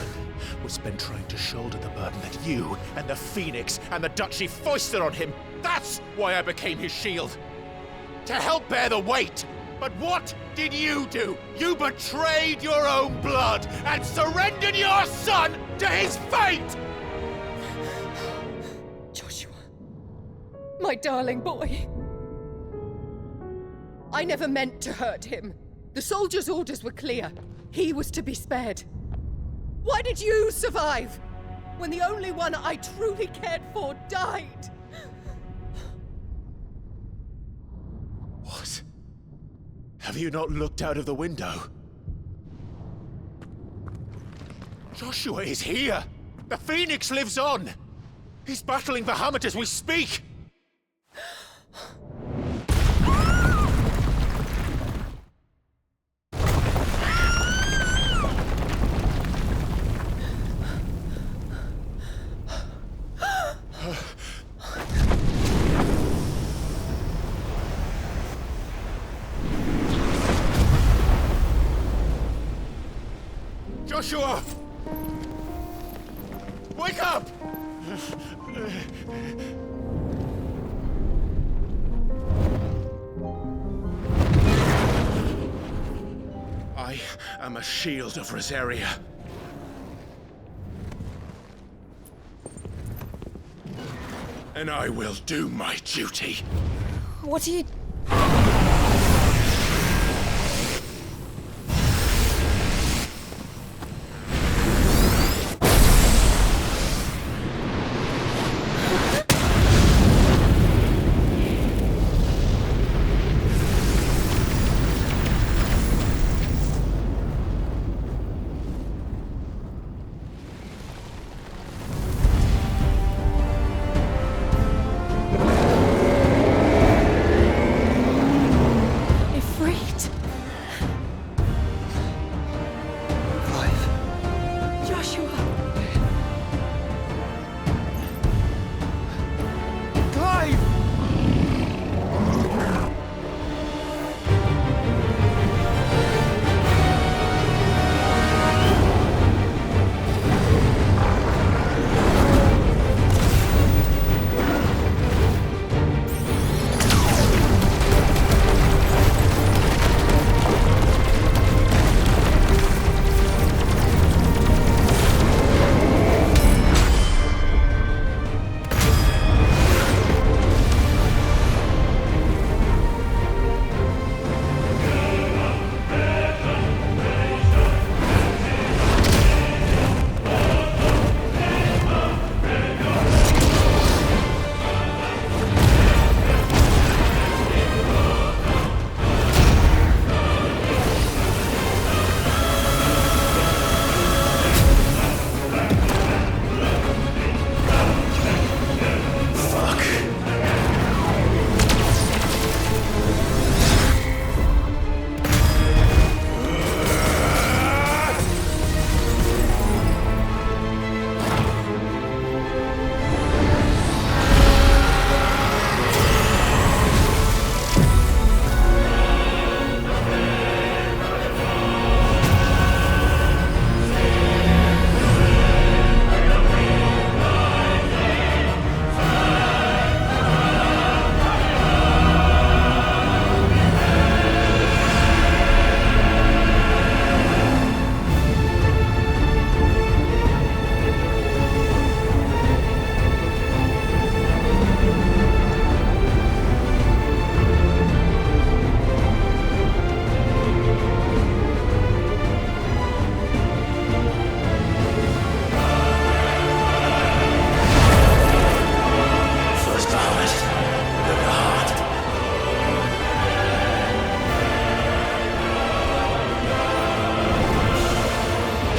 was spent trying to shoulder the burden that you and the Phoenix and the Duchy foisted on him. That's why I became his shield. To help bear the weight. But what did you do? You betrayed your own blood and surrendered your son to his fate! Joshua, my darling boy. I never meant to hurt him. The soldiers' orders were clear. He was to be spared. Why did you survive when the only one I truly cared for died? What? Have you not looked out of the window? Joshua is here! The Phoenix lives on! He's battling Bahamut as we speak! Joshua! Wake up! I am a shield of Rosaria. And I will do my duty. What are you...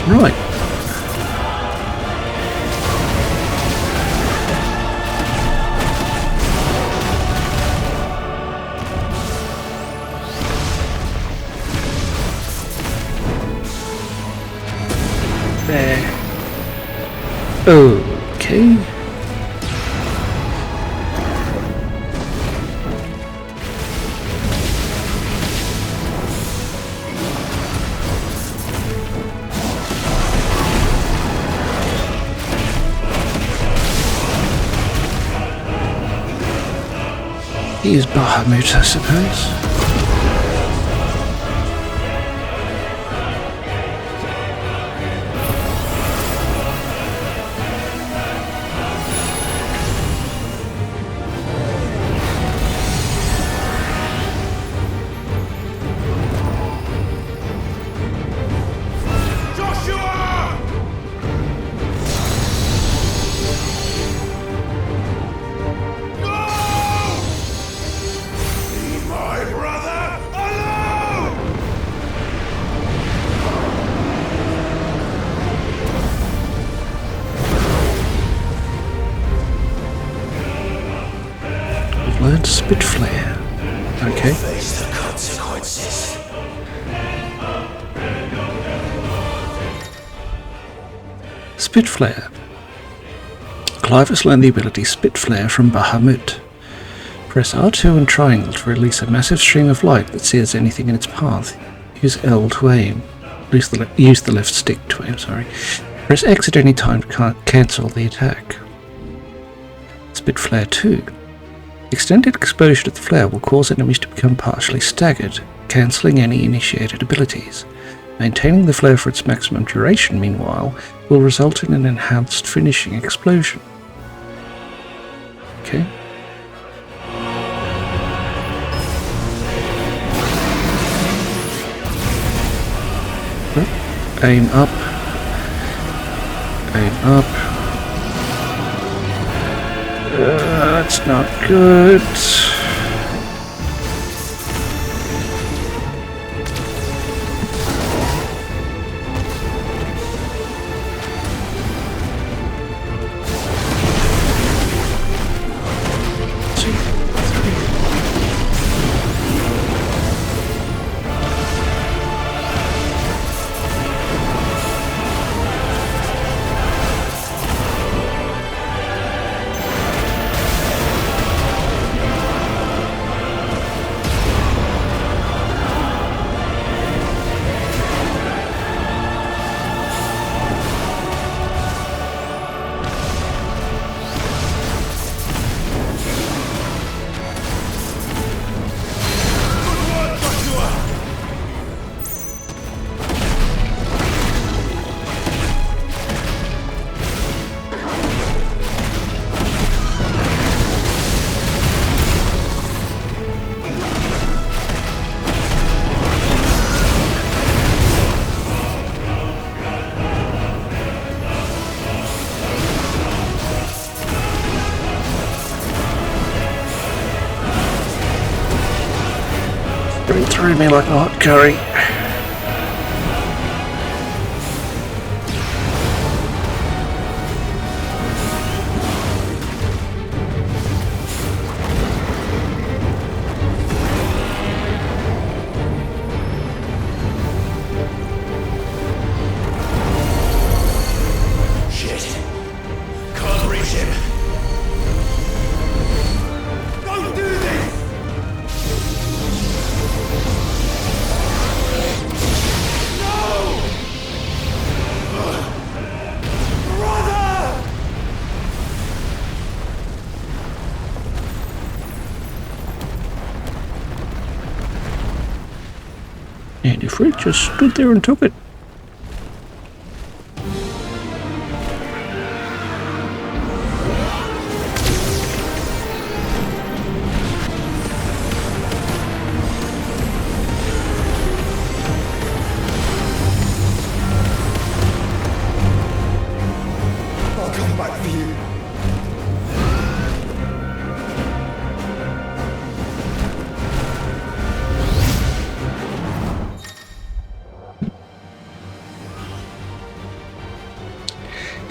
Right. There. Okay. Use Bahamut, I suppose. Learn spit flare. Okay. Face the consequences. Spit flare. Clive has learned the ability Spit Flare from Bahamut. Press R2 and triangle to release a massive stream of light that sears anything in its path. Use L to aim. Use the left stick to aim, sorry. Press X at any time to cancel the attack. Spit Flare 2. Extended exposure to the flare will cause enemies to become partially staggered, cancelling any initiated abilities. Maintaining the flare for its maximum duration, meanwhile, will result in an enhanced finishing explosion. Okay. Aim up. Aim up. That's not good. Bring through me like a hot curry. And if we just stood there and took it. I'll come back for you.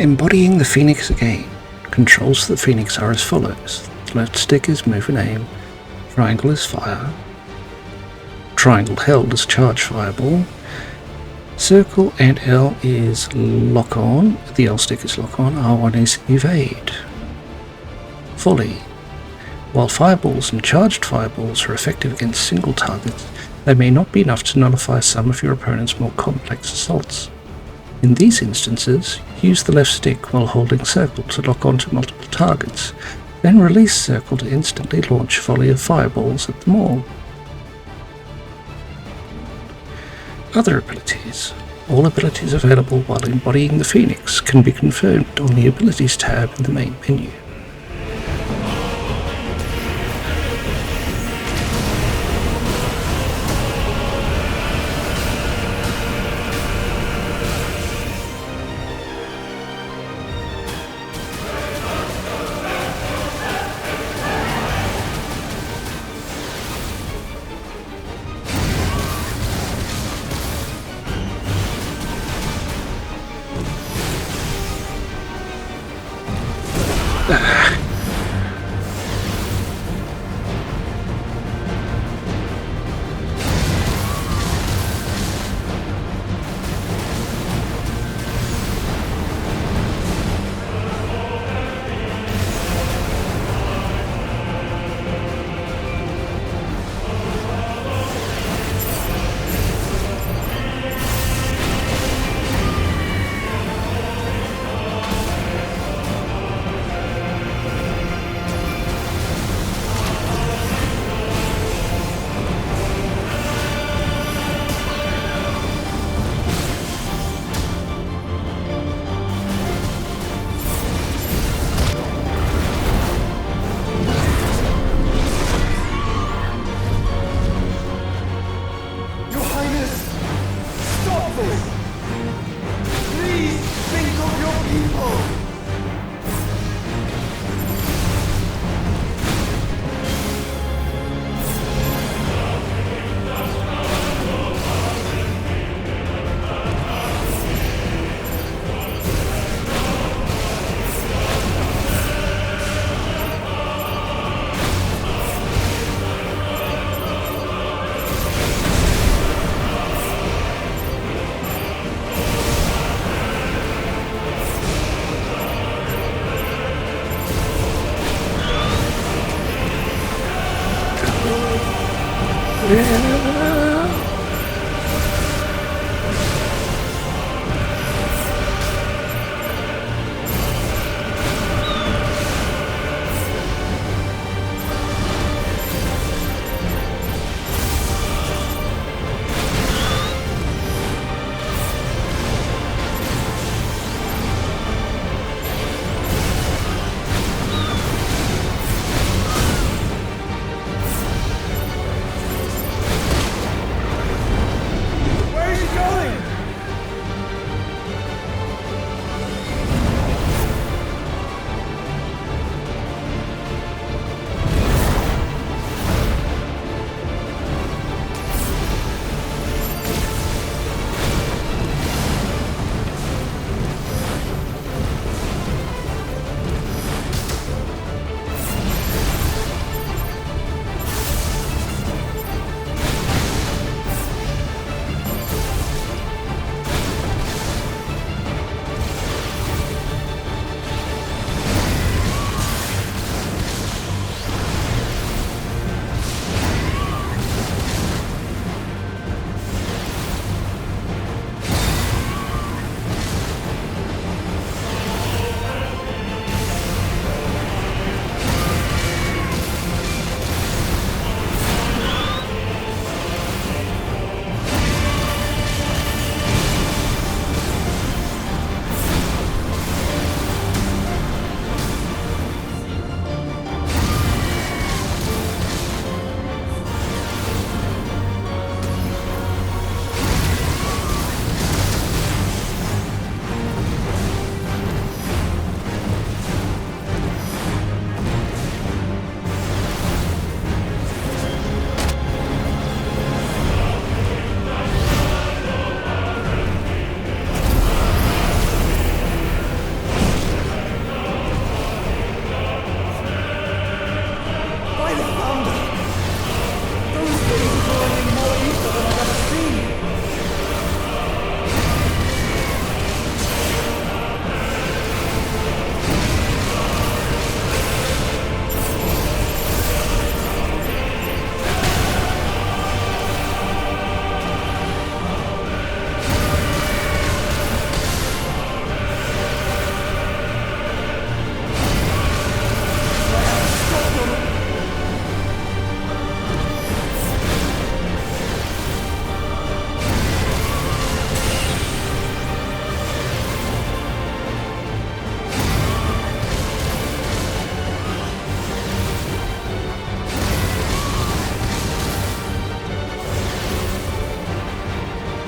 Embodying the Phoenix again. Controls for the Phoenix are as follows. The left stick is move and aim, triangle is fire, triangle held is charge fireball, circle and L is lock on, the L stick is lock on, R1 is evade. Volley. While fireballs and charged fireballs are effective against single targets, they may not be enough to nullify some of your opponent's more complex assaults. In these instances, use the left stick while holding circle to lock onto multiple targets, then release circle to instantly launch a volley of fireballs at them all. Other abilities. All abilities available while embodying the Phoenix can be confirmed on the Abilities tab in the main menu.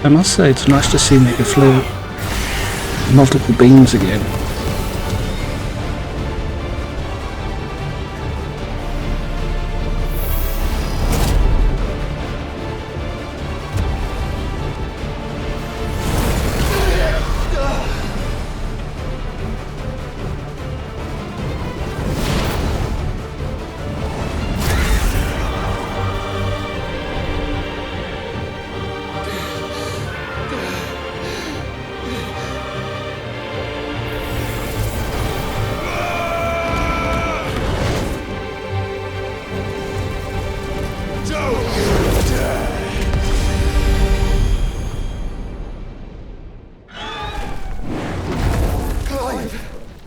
I must say it's nice to see Mega flare multiple beams again.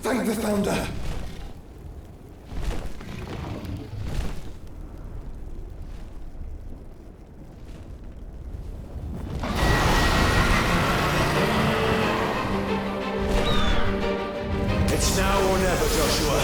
Thank the Founder! It's now or never, Joshua.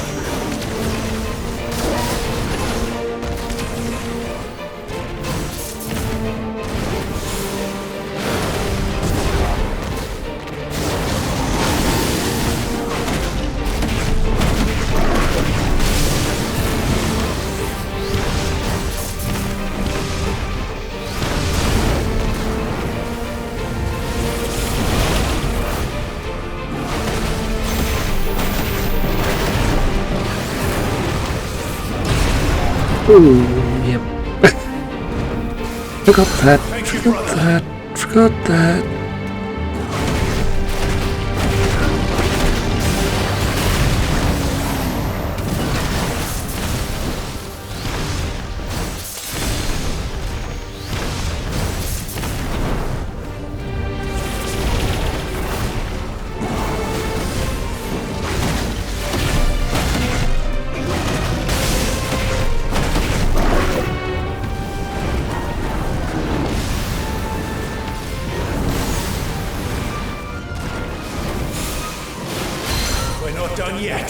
Ooh, yep. Forgot that. Done yet.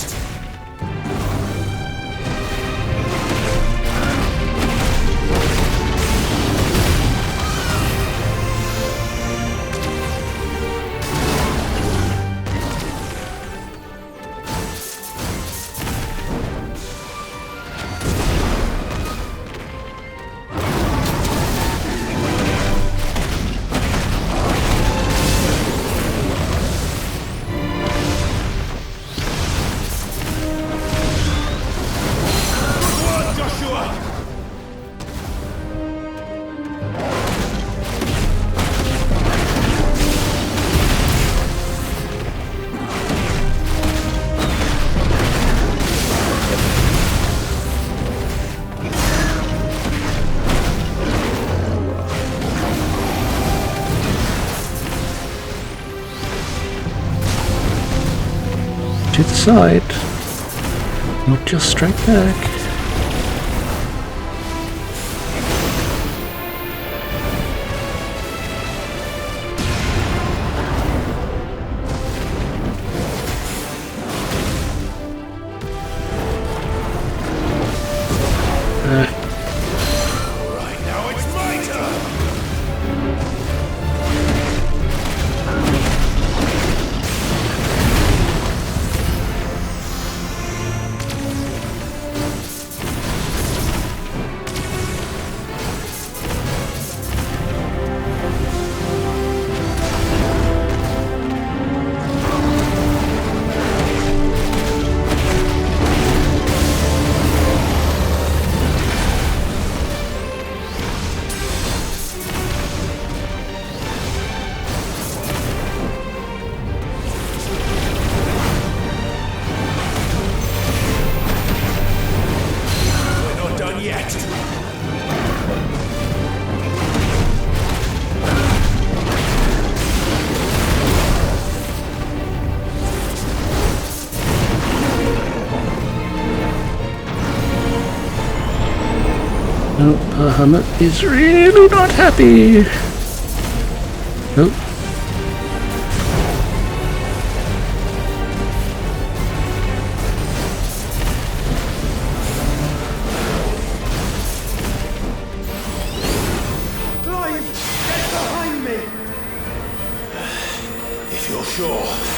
To the side, not just straight back. Right, now it's my turn. Nope, Bahamut is really not happy. Nope. Clive, get behind me! Sure.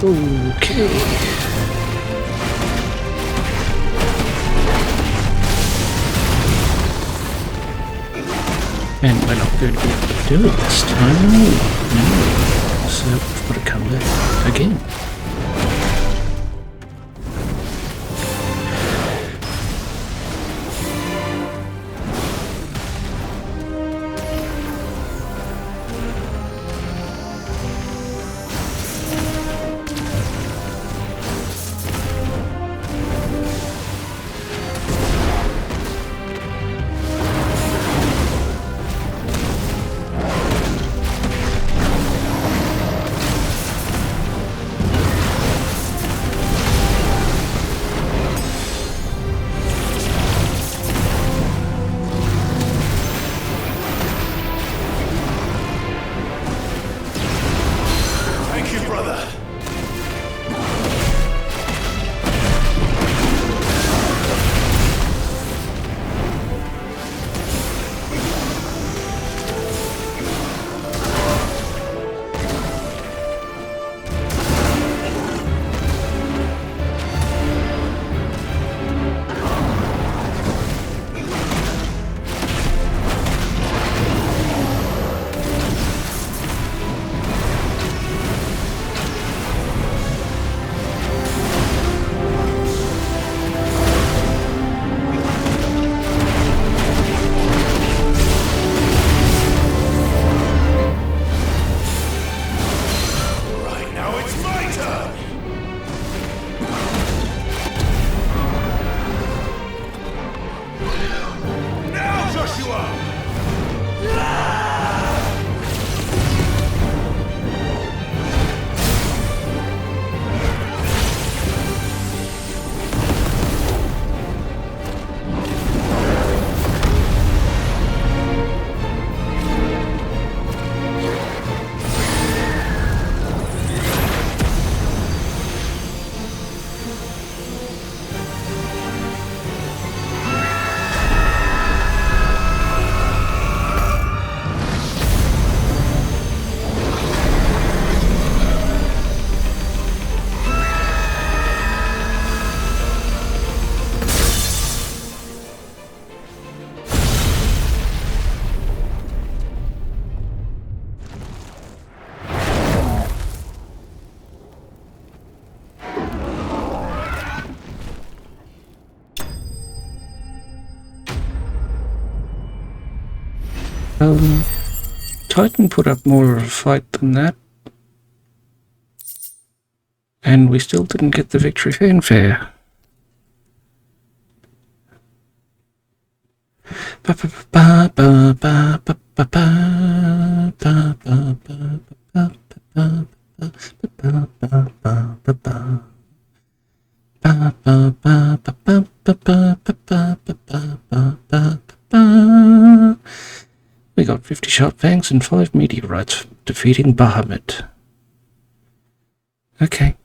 Okay. And we're not going to be able to do it this time. No. So we've got to come back again. Titan put up more of a fight than that. And we still didn't get the victory fanfare. We got 50 sharp fangs and 5 meteorites, defeating Bahamut. Okay.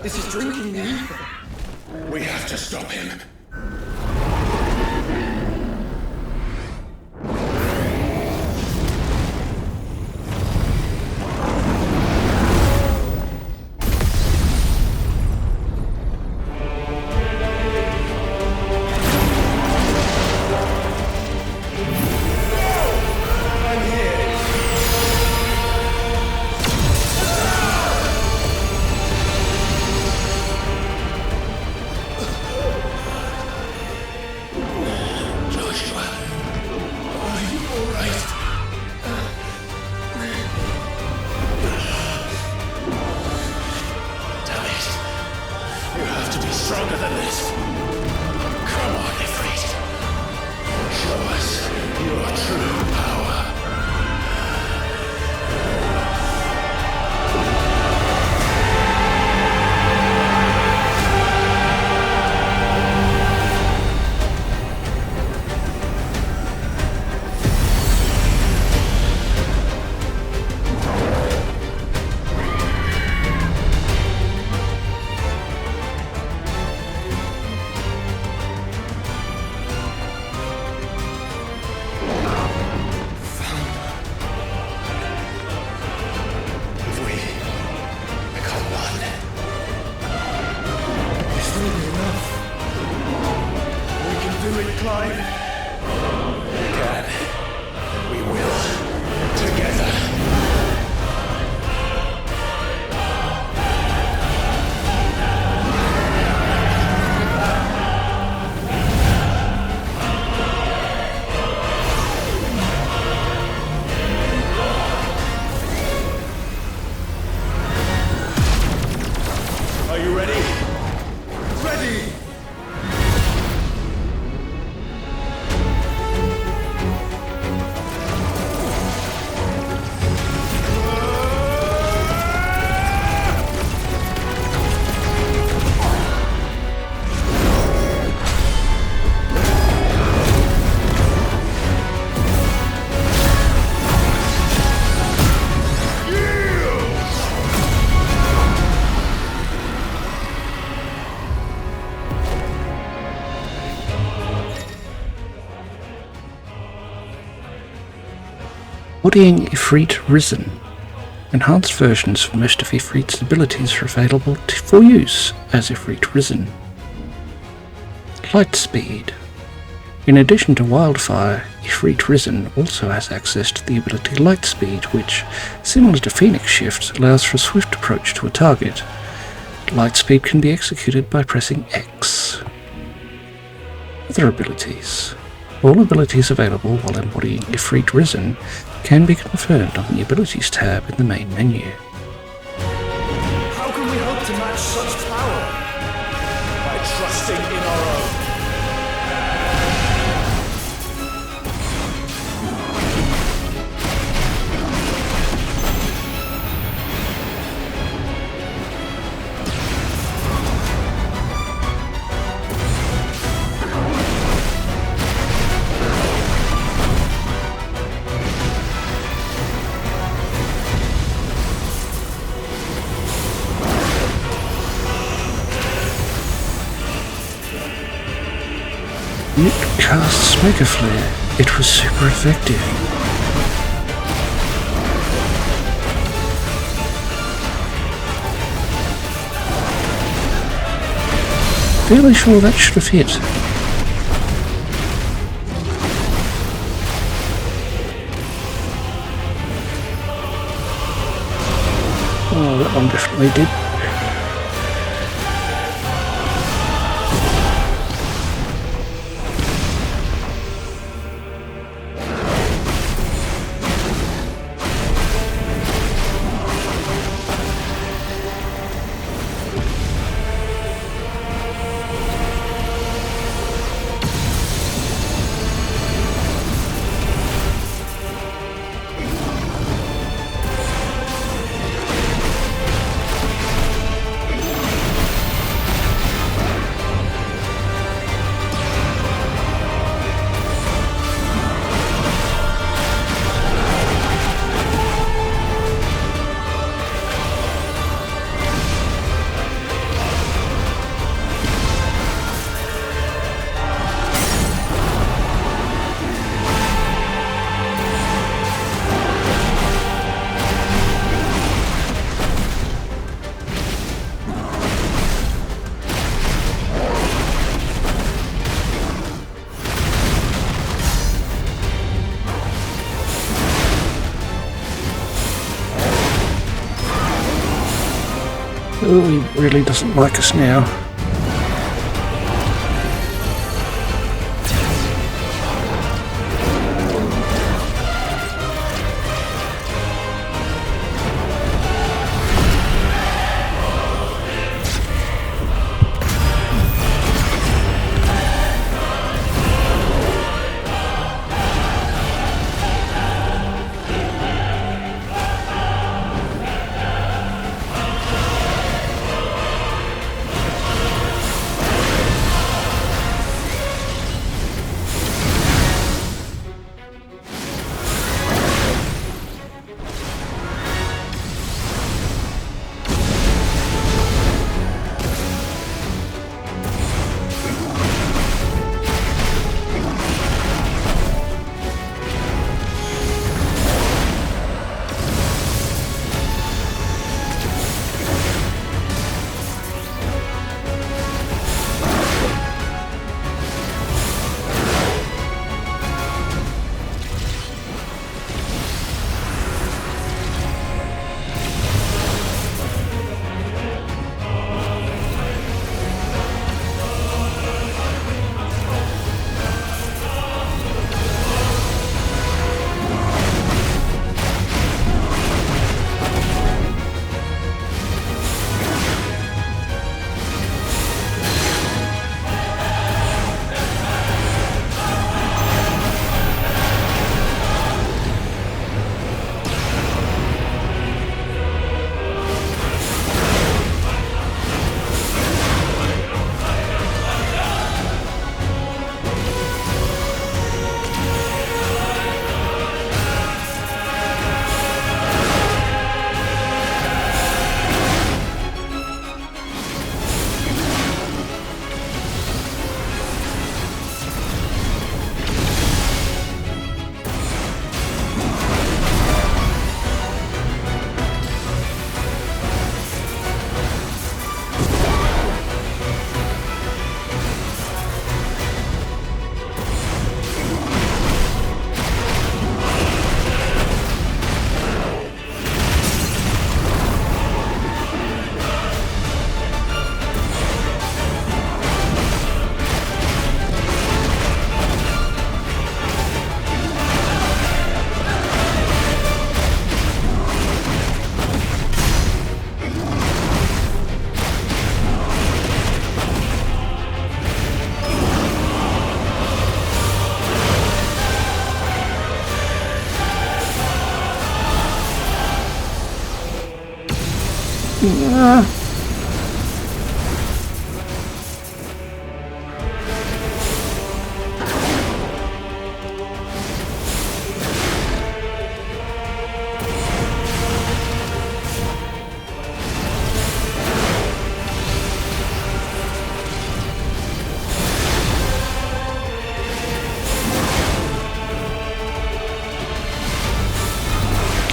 This is drinking the ether. We have to stop him. Stronger than this. Come on, Ifrit. Show us your true power. Embodying Ifrit Risen. Enhanced versions for most of Ifrit's abilities are available for use as Ifrit Risen. Light Speed. In addition to Wildfire, Ifrit Risen also has access to the ability Light Speed, which, similar to Phoenix Shift, allows for a swift approach to a target. Light Speed can be executed by pressing X. Other abilities. All abilities available while embodying Ifrit Risen can be confirmed on the Abilities tab in the main menu. How can we hope to match such power? By trusting in our own. It cast Smoke Flare. It was super effective. Fairly sure that should have hit. Oh, that one definitely did. Oh, he really doesn't like us now.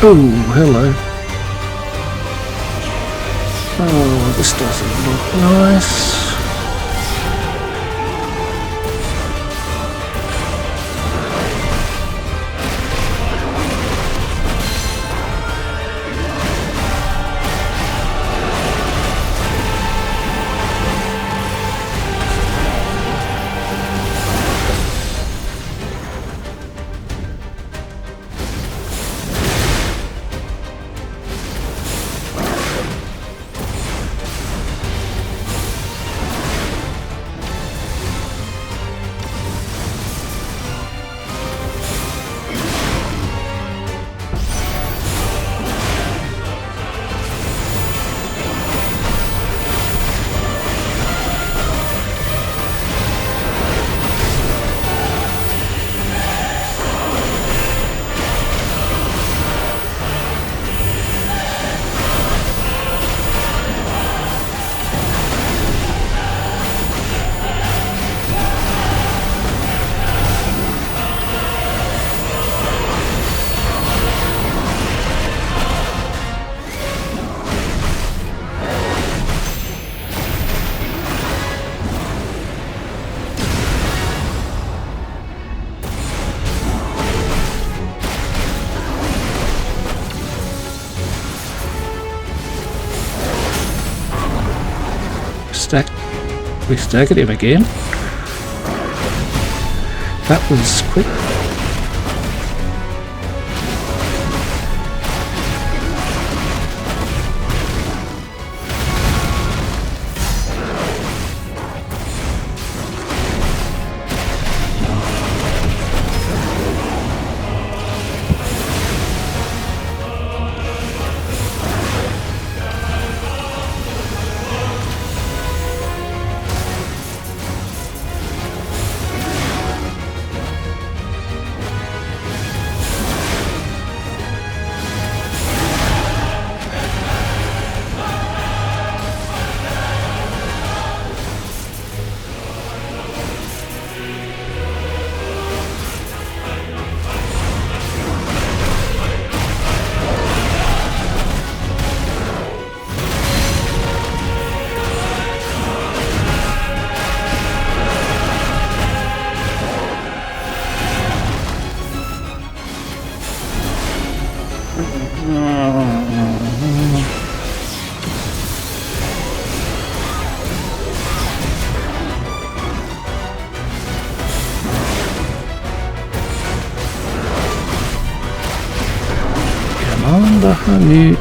Oh, hello. Oh, this doesn't look nice. We staggered him again. That was quick. Bahamut.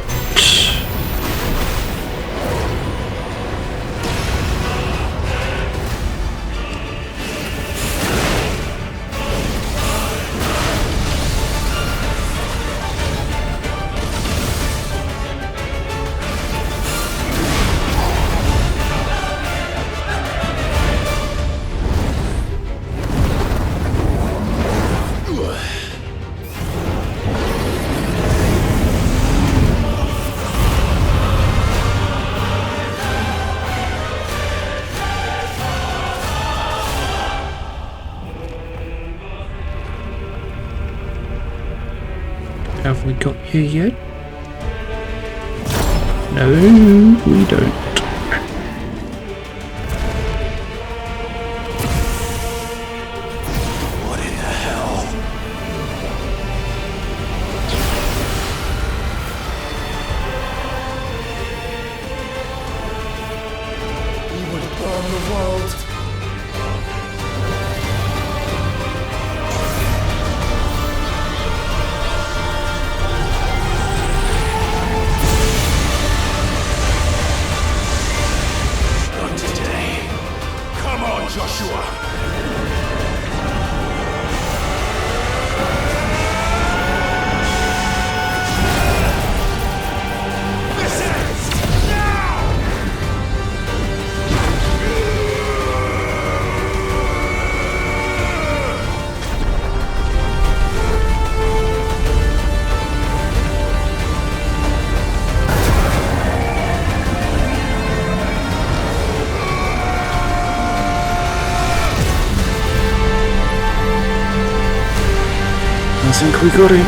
Have we got here yet? No, we don't. What in the hell? We would burn the world. Joshua! This ends now! I think we got him.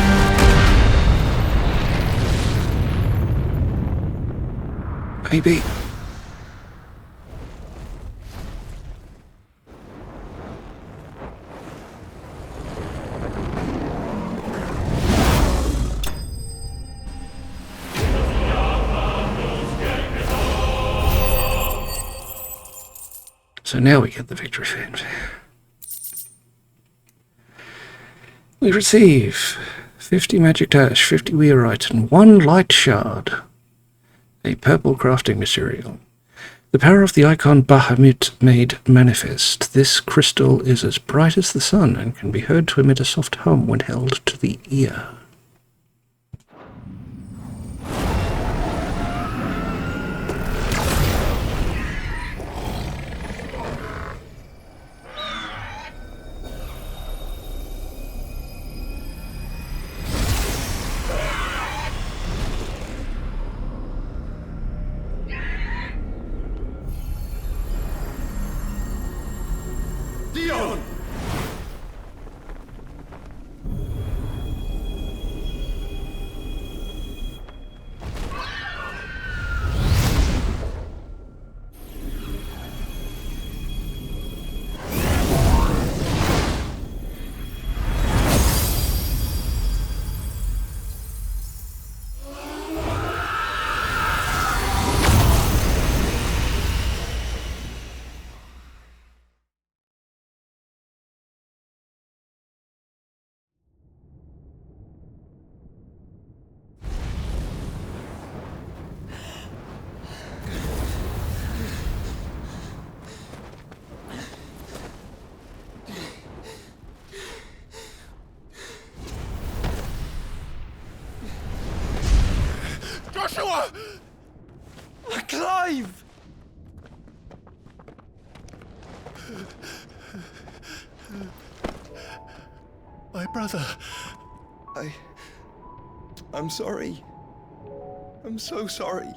Maybe. So now we get the victory field. We receive 50 magic dash, 50 weirite, and 1 light shard. A purple crafting material. The power of the icon Bahamut made manifest. This crystal is as bright as the sun and can be heard to emit a soft hum when held to the ear. alive! My brother. I'm sorry. I'm so sorry.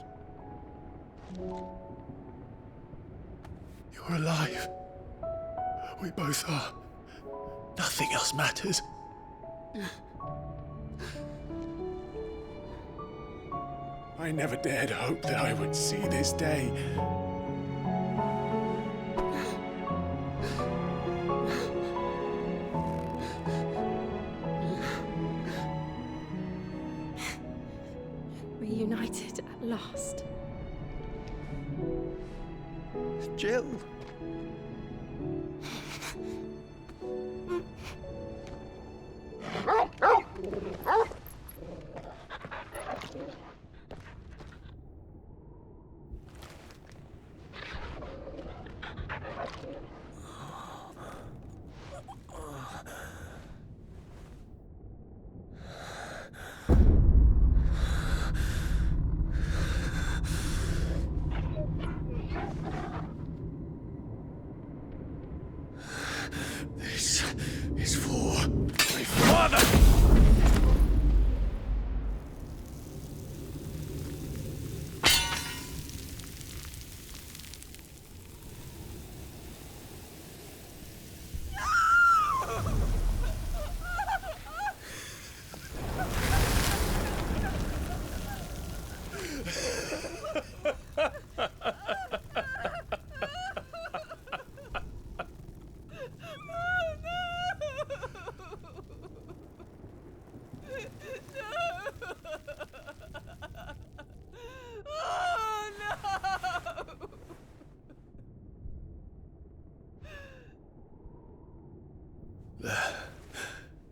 You're alive. We both are. Nothing else matters. I never dared hope that I would see this day. Reunited at last. Jill. This is for my father!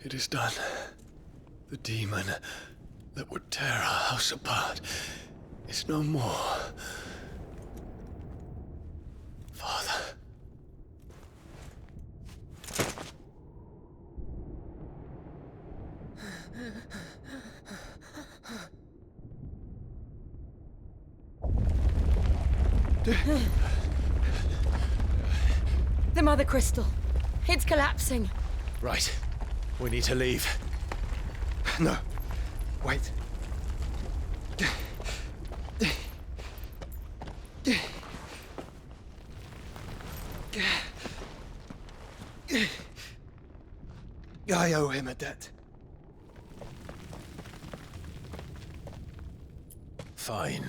It is done. The demon that would tear our house apart is no more. Father. The Mother Crystal. It's collapsing. Right. We need to leave. No. Wait. I owe him a debt. Fine.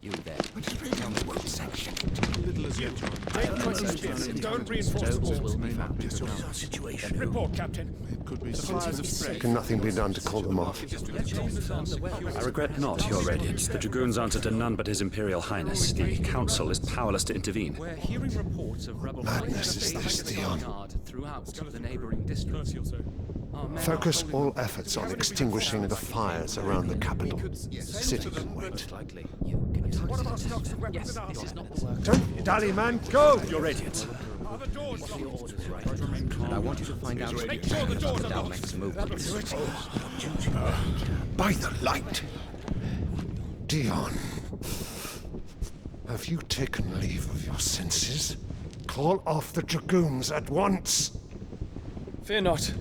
You there. Little as yet, John. Don't reinforce the situation. Report, Captain. It could be Can nothing be done to call them off? I regret not, Your Radiance. The Dragoons answer to none but His Imperial Highness. The Council is powerless to intervene. We're hearing reports of rebel Madness is this, Theon. throughout the neighboring districts. Focus all efforts on extinguishing the fires around the capital. City can wait. Don't dally, man. Go! Your Radiance. And I want you to find out about the Dalmek's movements. By the light! Dion, have you taken leave of your senses? Call off the Dragoons at once! Fear not.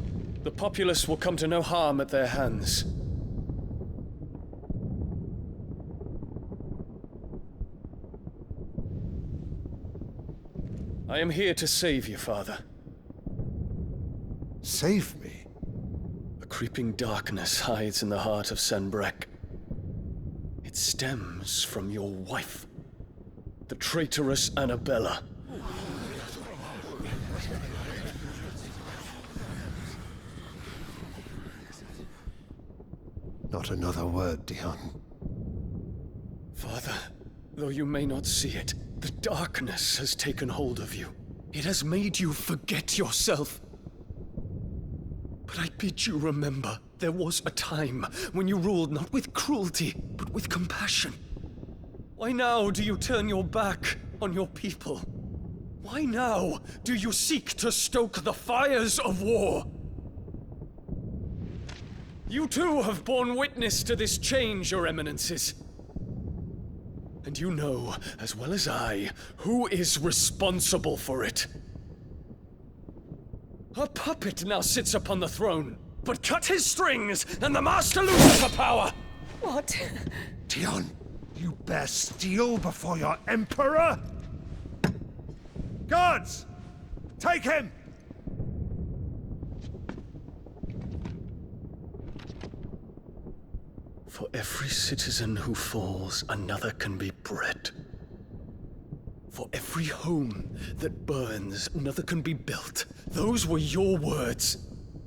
The populace will come to no harm at their hands. I am here to save you, Father. Save me? A creeping darkness hides in the heart of Sanbreque. It stems from your wife, the traitorous Annabella. Not another word, Dion. Father, though you may not see it, the darkness has taken hold of you. It has made you forget yourself. But I bid you remember, there was a time when you ruled not with cruelty, but with compassion. Why now do you turn your back on your people? Why now do you seek to stoke the fires of war? You too have borne witness to this change, Your Eminences. And you know, as well as I, who is responsible for it. A puppet now sits upon the throne, but cut his strings, and the master loses the power! What? Dion, you bear steel before your emperor? Guards! Take him! For every citizen who falls, another can be bred. For every home that burns, another can be built. Those were your words.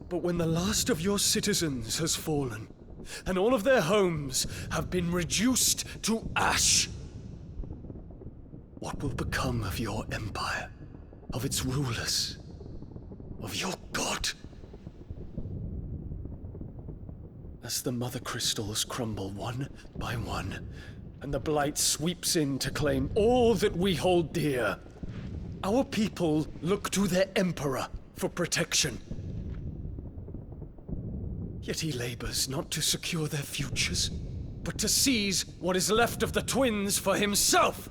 But when the last of your citizens has fallen, and all of their homes have been reduced to ash, what will become of your empire, of its rulers, of your god? As the mother crystals crumble one by one, and the blight sweeps in to claim all that we hold dear, our people look to their emperor for protection. Yet he labors not to secure their futures, but to seize what is left of the twins for himself.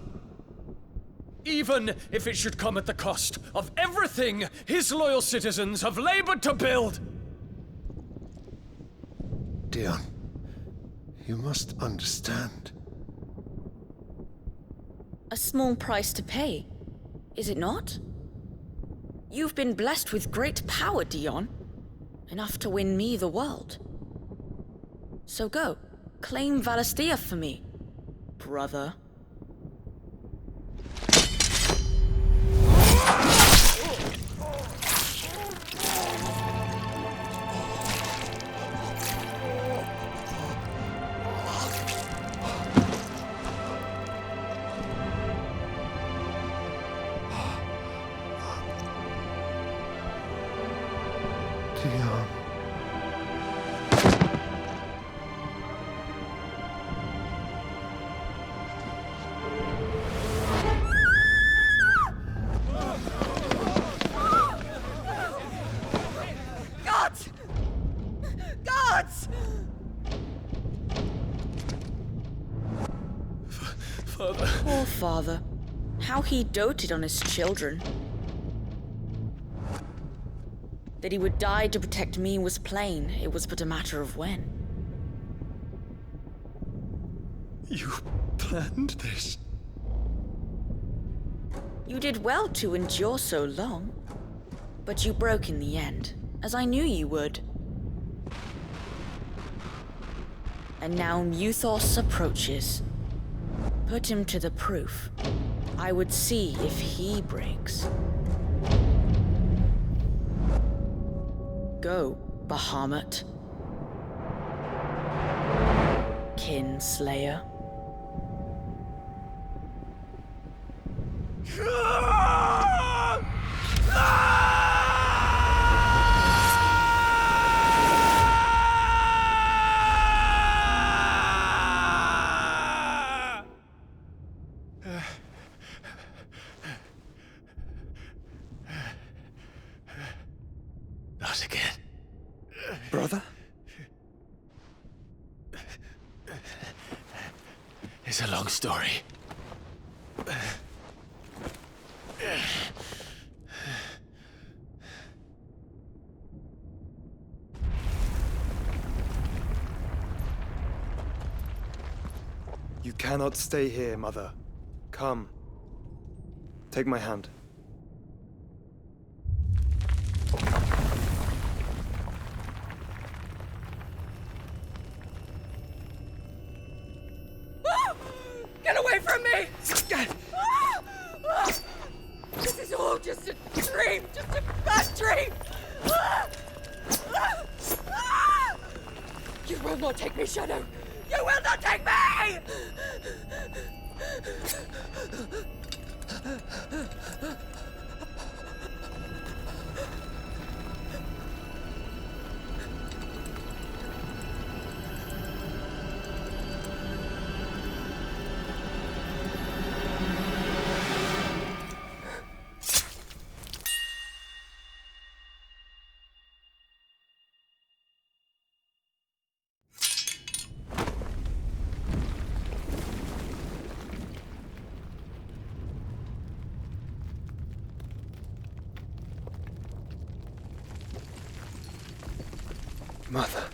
Even if it should come at the cost of everything his loyal citizens have labored to build. Dion, you must understand. A small price to pay, is it not? You've been blessed with great power, Dion. Enough to win me the world. So go, claim Valisthea for me, brother. Dion. Guards! Guards! Father. Poor father. How he doted on his children. That he would die to protect me was plain. It was but a matter of when. You planned this? You did well to endure so long. But you broke in the end, as I knew you would. And now Muthos approaches. Put him to the proof. I would see if he breaks. Go, Bahamut. Kinslayer. Not again. Brother? It's a long story. You cannot stay here, Mother. Come. Take my hand. Get away from me! This is all just a dream, just a bad dream! You will not take me, Shadow! You will not take me! Mother.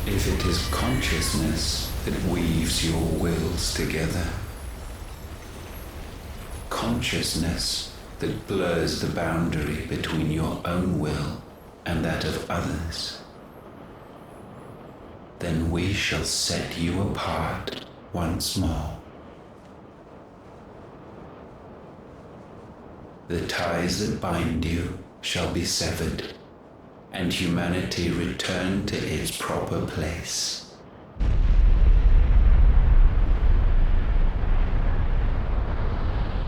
If it is consciousness that weaves your wills together, consciousness that blurs the boundary between your own will and that of others, then we shall set you apart once more. The ties that bind you shall be severed, and humanity return to its proper place.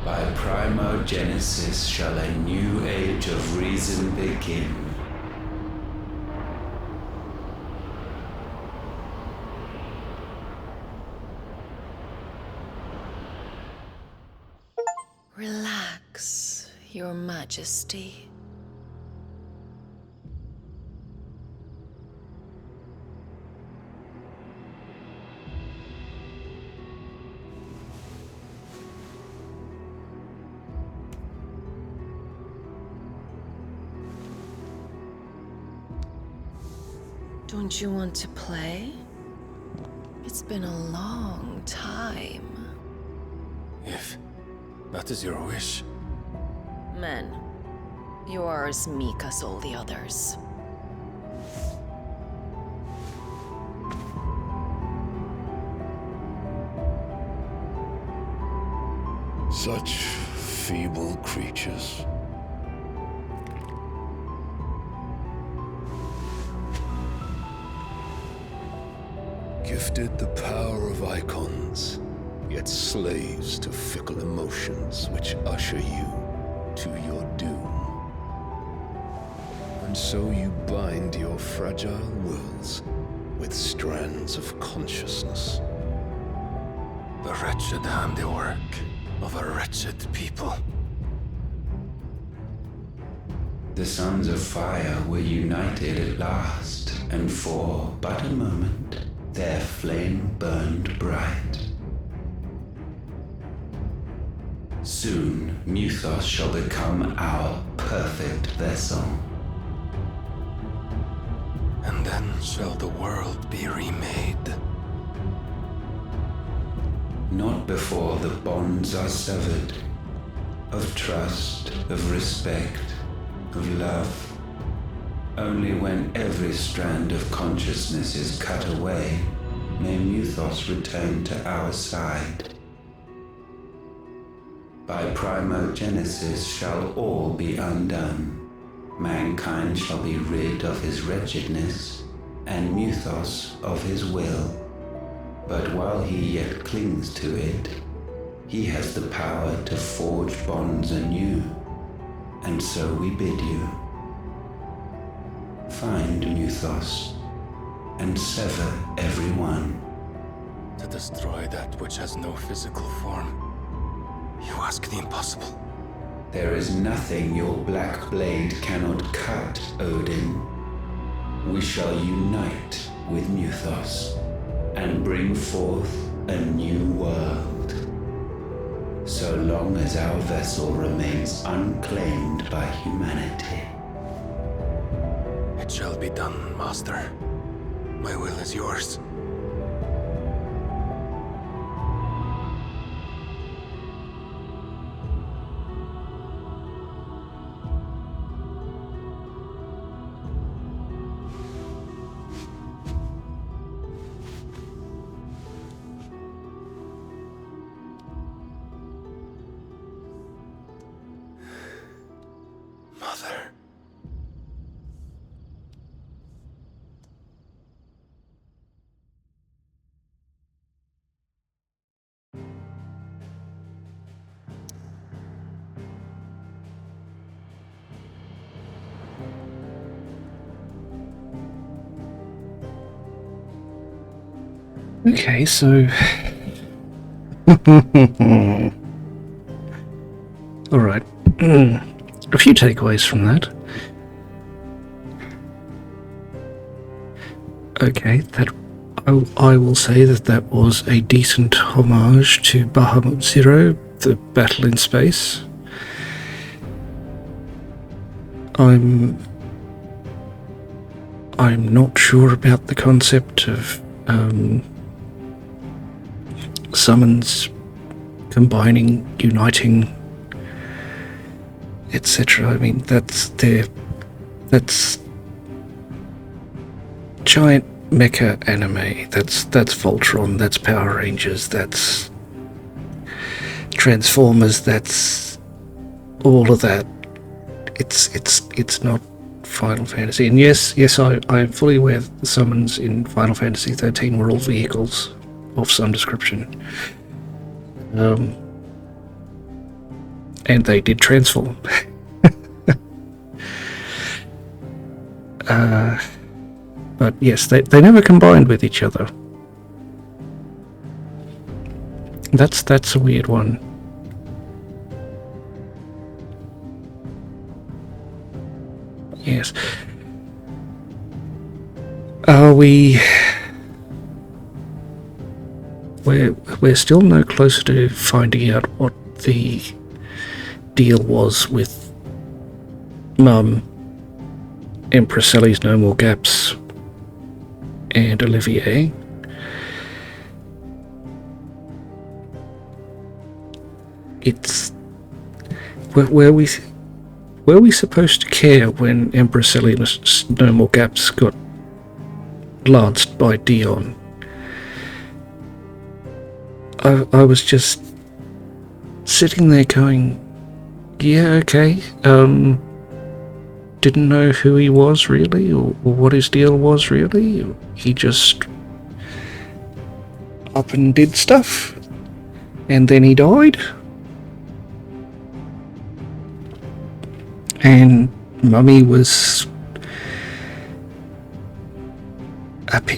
By primogenesis shall a new age of reason begin. Relax, Your Majesty. Don't you want to play? It's been a long time. If that is your wish. Men, you are as meek as all the others. Such feeble creatures. Gifted the power of icons, yet slaves to fickle emotions which usher you to your doom. And so you bind your fragile wills with strands of consciousness. The wretched handiwork of a wretched people. The Sons of Fire were united at last, and for but a moment, their flame burned bright. Soon, Muthos shall become our perfect vessel. And then shall the world be remade. Not before the bonds are severed, of trust, of respect, of love. Only when every strand of consciousness is cut away, may Muthos return to our side. By primogenesis shall all be undone. Mankind shall be rid of his wretchedness, and Muthos of his will. But while he yet clings to it, he has the power to forge bonds anew, and so we bid you. Find Muthos, and sever every one. To destroy that which has no physical form, you ask the impossible. There is nothing your black blade cannot cut, Odin. We shall unite with Muthos, and bring forth a new world. So long as our vessel remains unclaimed by humanity. It shall be done, Master. My will is yours. Mother. Okay, so... Alright. A few takeaways from that. Okay, that I will say that was a decent homage to Bahamut Zero, the battle in space. I'm not sure about the concept of summons combining, uniting, etc. I mean, that's giant mecha anime. That's Voltron. That's Power Rangers. That's Transformers. That's all of that. It's not Final Fantasy. And yes, I'm fully aware that the summons in Final Fantasy XIII were all vehicles of some description. And they did transform. But yes, they never combined with each other. That's a weird one. Yes. Are we... We're still no closer to finding out what the deal was with Mum, Empress Ellie's No More Gaps, and Olivier. It's... Were we supposed to care when Empress Ellie's No More Gaps got lanced by Dion? I was just sitting there going, yeah, okay, didn't know who he was really, or what his deal was really. He just up and did stuff, and then he died. And Mummy was...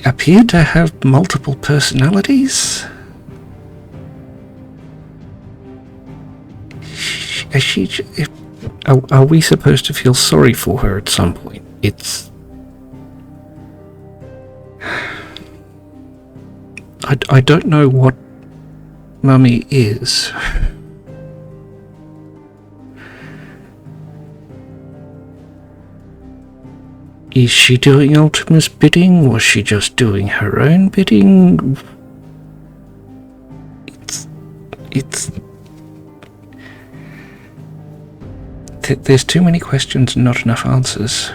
appeared to have multiple personalities. Are we supposed to feel sorry for her at some point? It's... I don't know what Mummy is. Is she doing Ultima's bidding? Was she just doing her own bidding? It's... There's too many questions and not enough answers.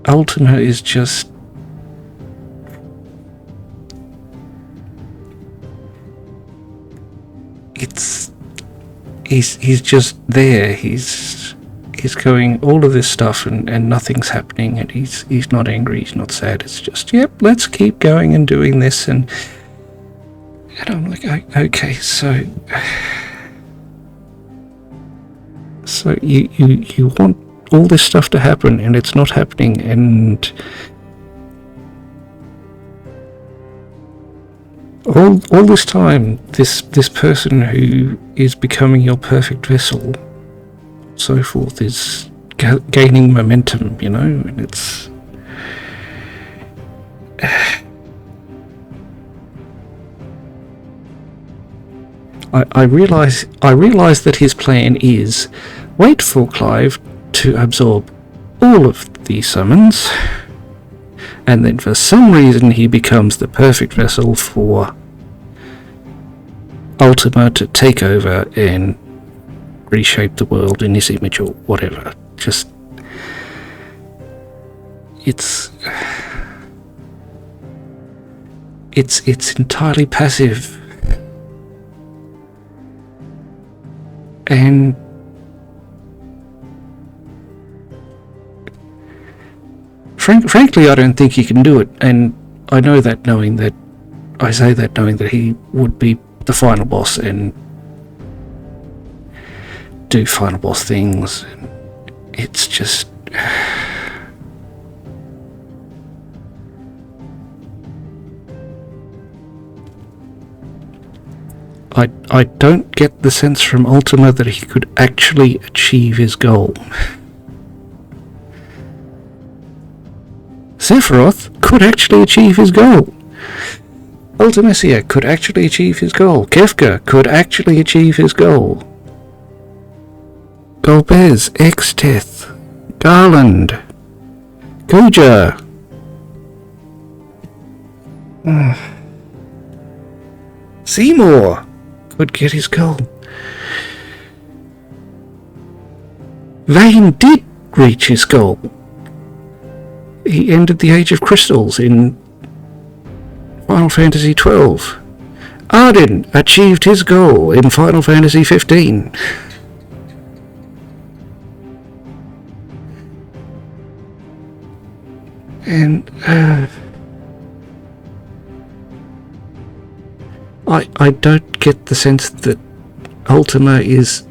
Ultima is just... He's just there. He's going all of this stuff and nothing's happening, and he's not angry, he's not sad. It's just, yep, let's keep going and doing this, and I'm like, okay, so you want all this stuff to happen and it's not happening, and all this time this person who is becoming your perfect vessel, so forth, is gaining momentum, you know, and it's... I realize that his plan is wait for Clive to absorb all of the summons, and then for some reason he becomes the perfect vessel for Ultima to take over and reshape the world in his image or whatever. Just... It's entirely passive. And frankly, I don't think he can do it, and I know that knowing that he would be the final boss and do final boss things it's just... I don't get the sense from Ultima that he could actually achieve his goal. Sephiroth could actually achieve his goal. Ultimecia could actually achieve his goal. Kefka could actually achieve his goal. Golbez, Extith, Garland, Kuja. Seymour could get his goal. Vayne did reach his goal. He ended the Age of Crystals in Final Fantasy XII. Arden achieved his goal in Final Fantasy XV. And I don't get the sense that Ultima is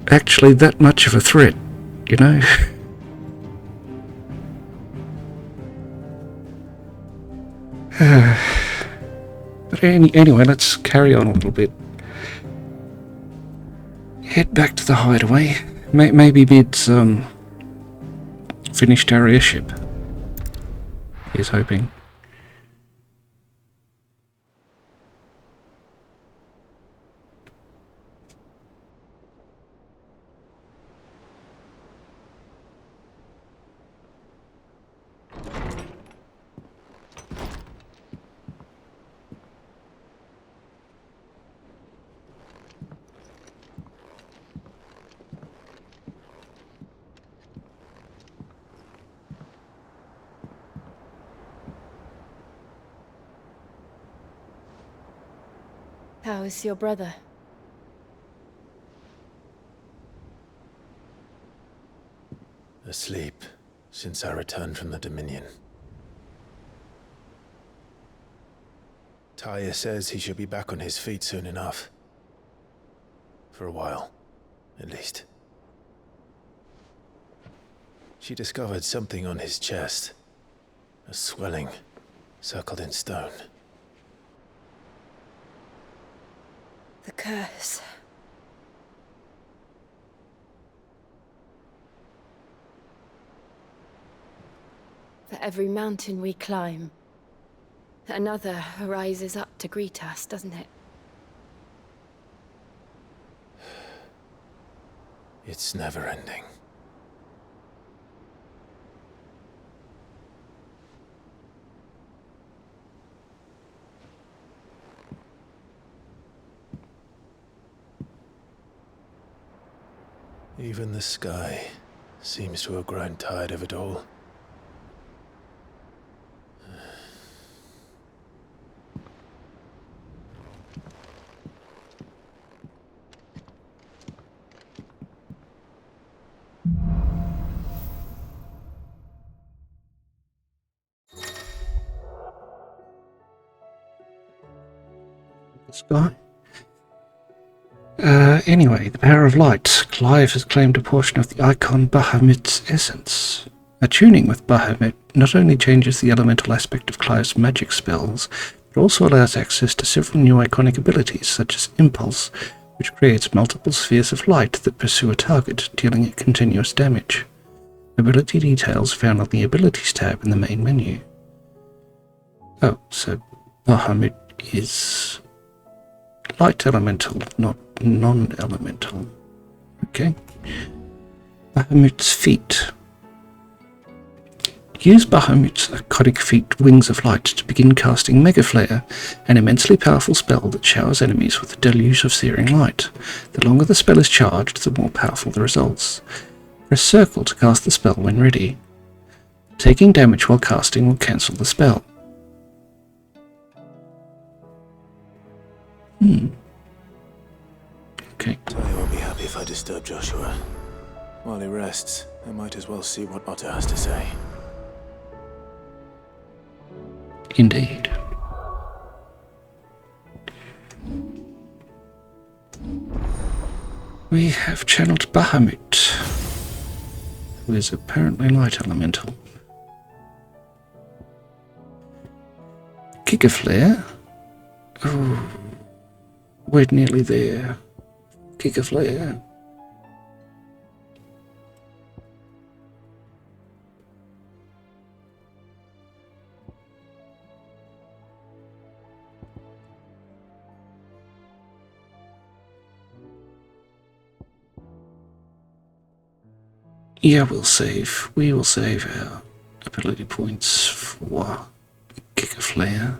actually that much of a threat, you know? But anyway, let's carry on a little bit. Head back to the hideaway. Maybe Bid's finished our airship. He's hoping. How is your brother? Asleep since I returned from the Dominion. Taya says he should be back on his feet soon enough. For a while, at least. She discovered something on his chest. A swelling, circled in stone. The curse. For every mountain we climb, another rises up to greet us, doesn't it? It's never ending. Even the sky seems to have grown tired of it all. The sky? Anyway, the power of light. Clive has claimed a portion of the icon Bahamut's essence. Attuning with Bahamut not only changes the elemental aspect of Clive's magic spells, but also allows access to several new iconic abilities, such as Impulse, which creates multiple spheres of light that pursue a target, dealing it continuous damage. Ability details found on the Abilities tab in the main menu. Oh, so Bahamut is light elemental, not non-elemental. Okay. Bahamut's feet. Use Bahamut's iconic feat Wings of Light to begin casting Mega Flare, an immensely powerful spell that showers enemies with a deluge of searing light. The longer the spell is charged, the more powerful the results. Press circle to cast the spell when ready. Taking damage while casting will cancel the spell. Okay. I won't be happy if I disturb Joshua. While he rests, I might as well see what Otto has to say. Indeed. We have channeled Bahamut. who is apparently light elemental. Kick a flare. Oh, we're nearly there. Kick a flare. Yeah, we'll save. We will save our ability points for Kick a Flare.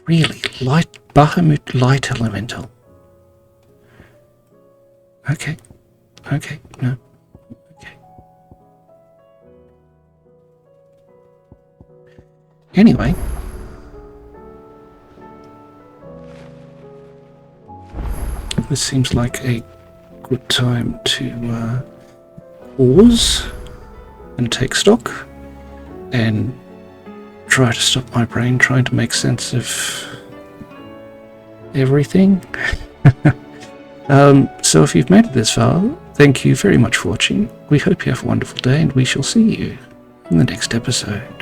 Really? Bahamut Light Elemental. Okay. Okay, no. Anyway, this seems like a good time to pause and take stock and try to stop my brain trying to make sense of everything. So if you've made it this far, thank you very much for watching. We hope you have a wonderful day, and we shall see you in the next episode.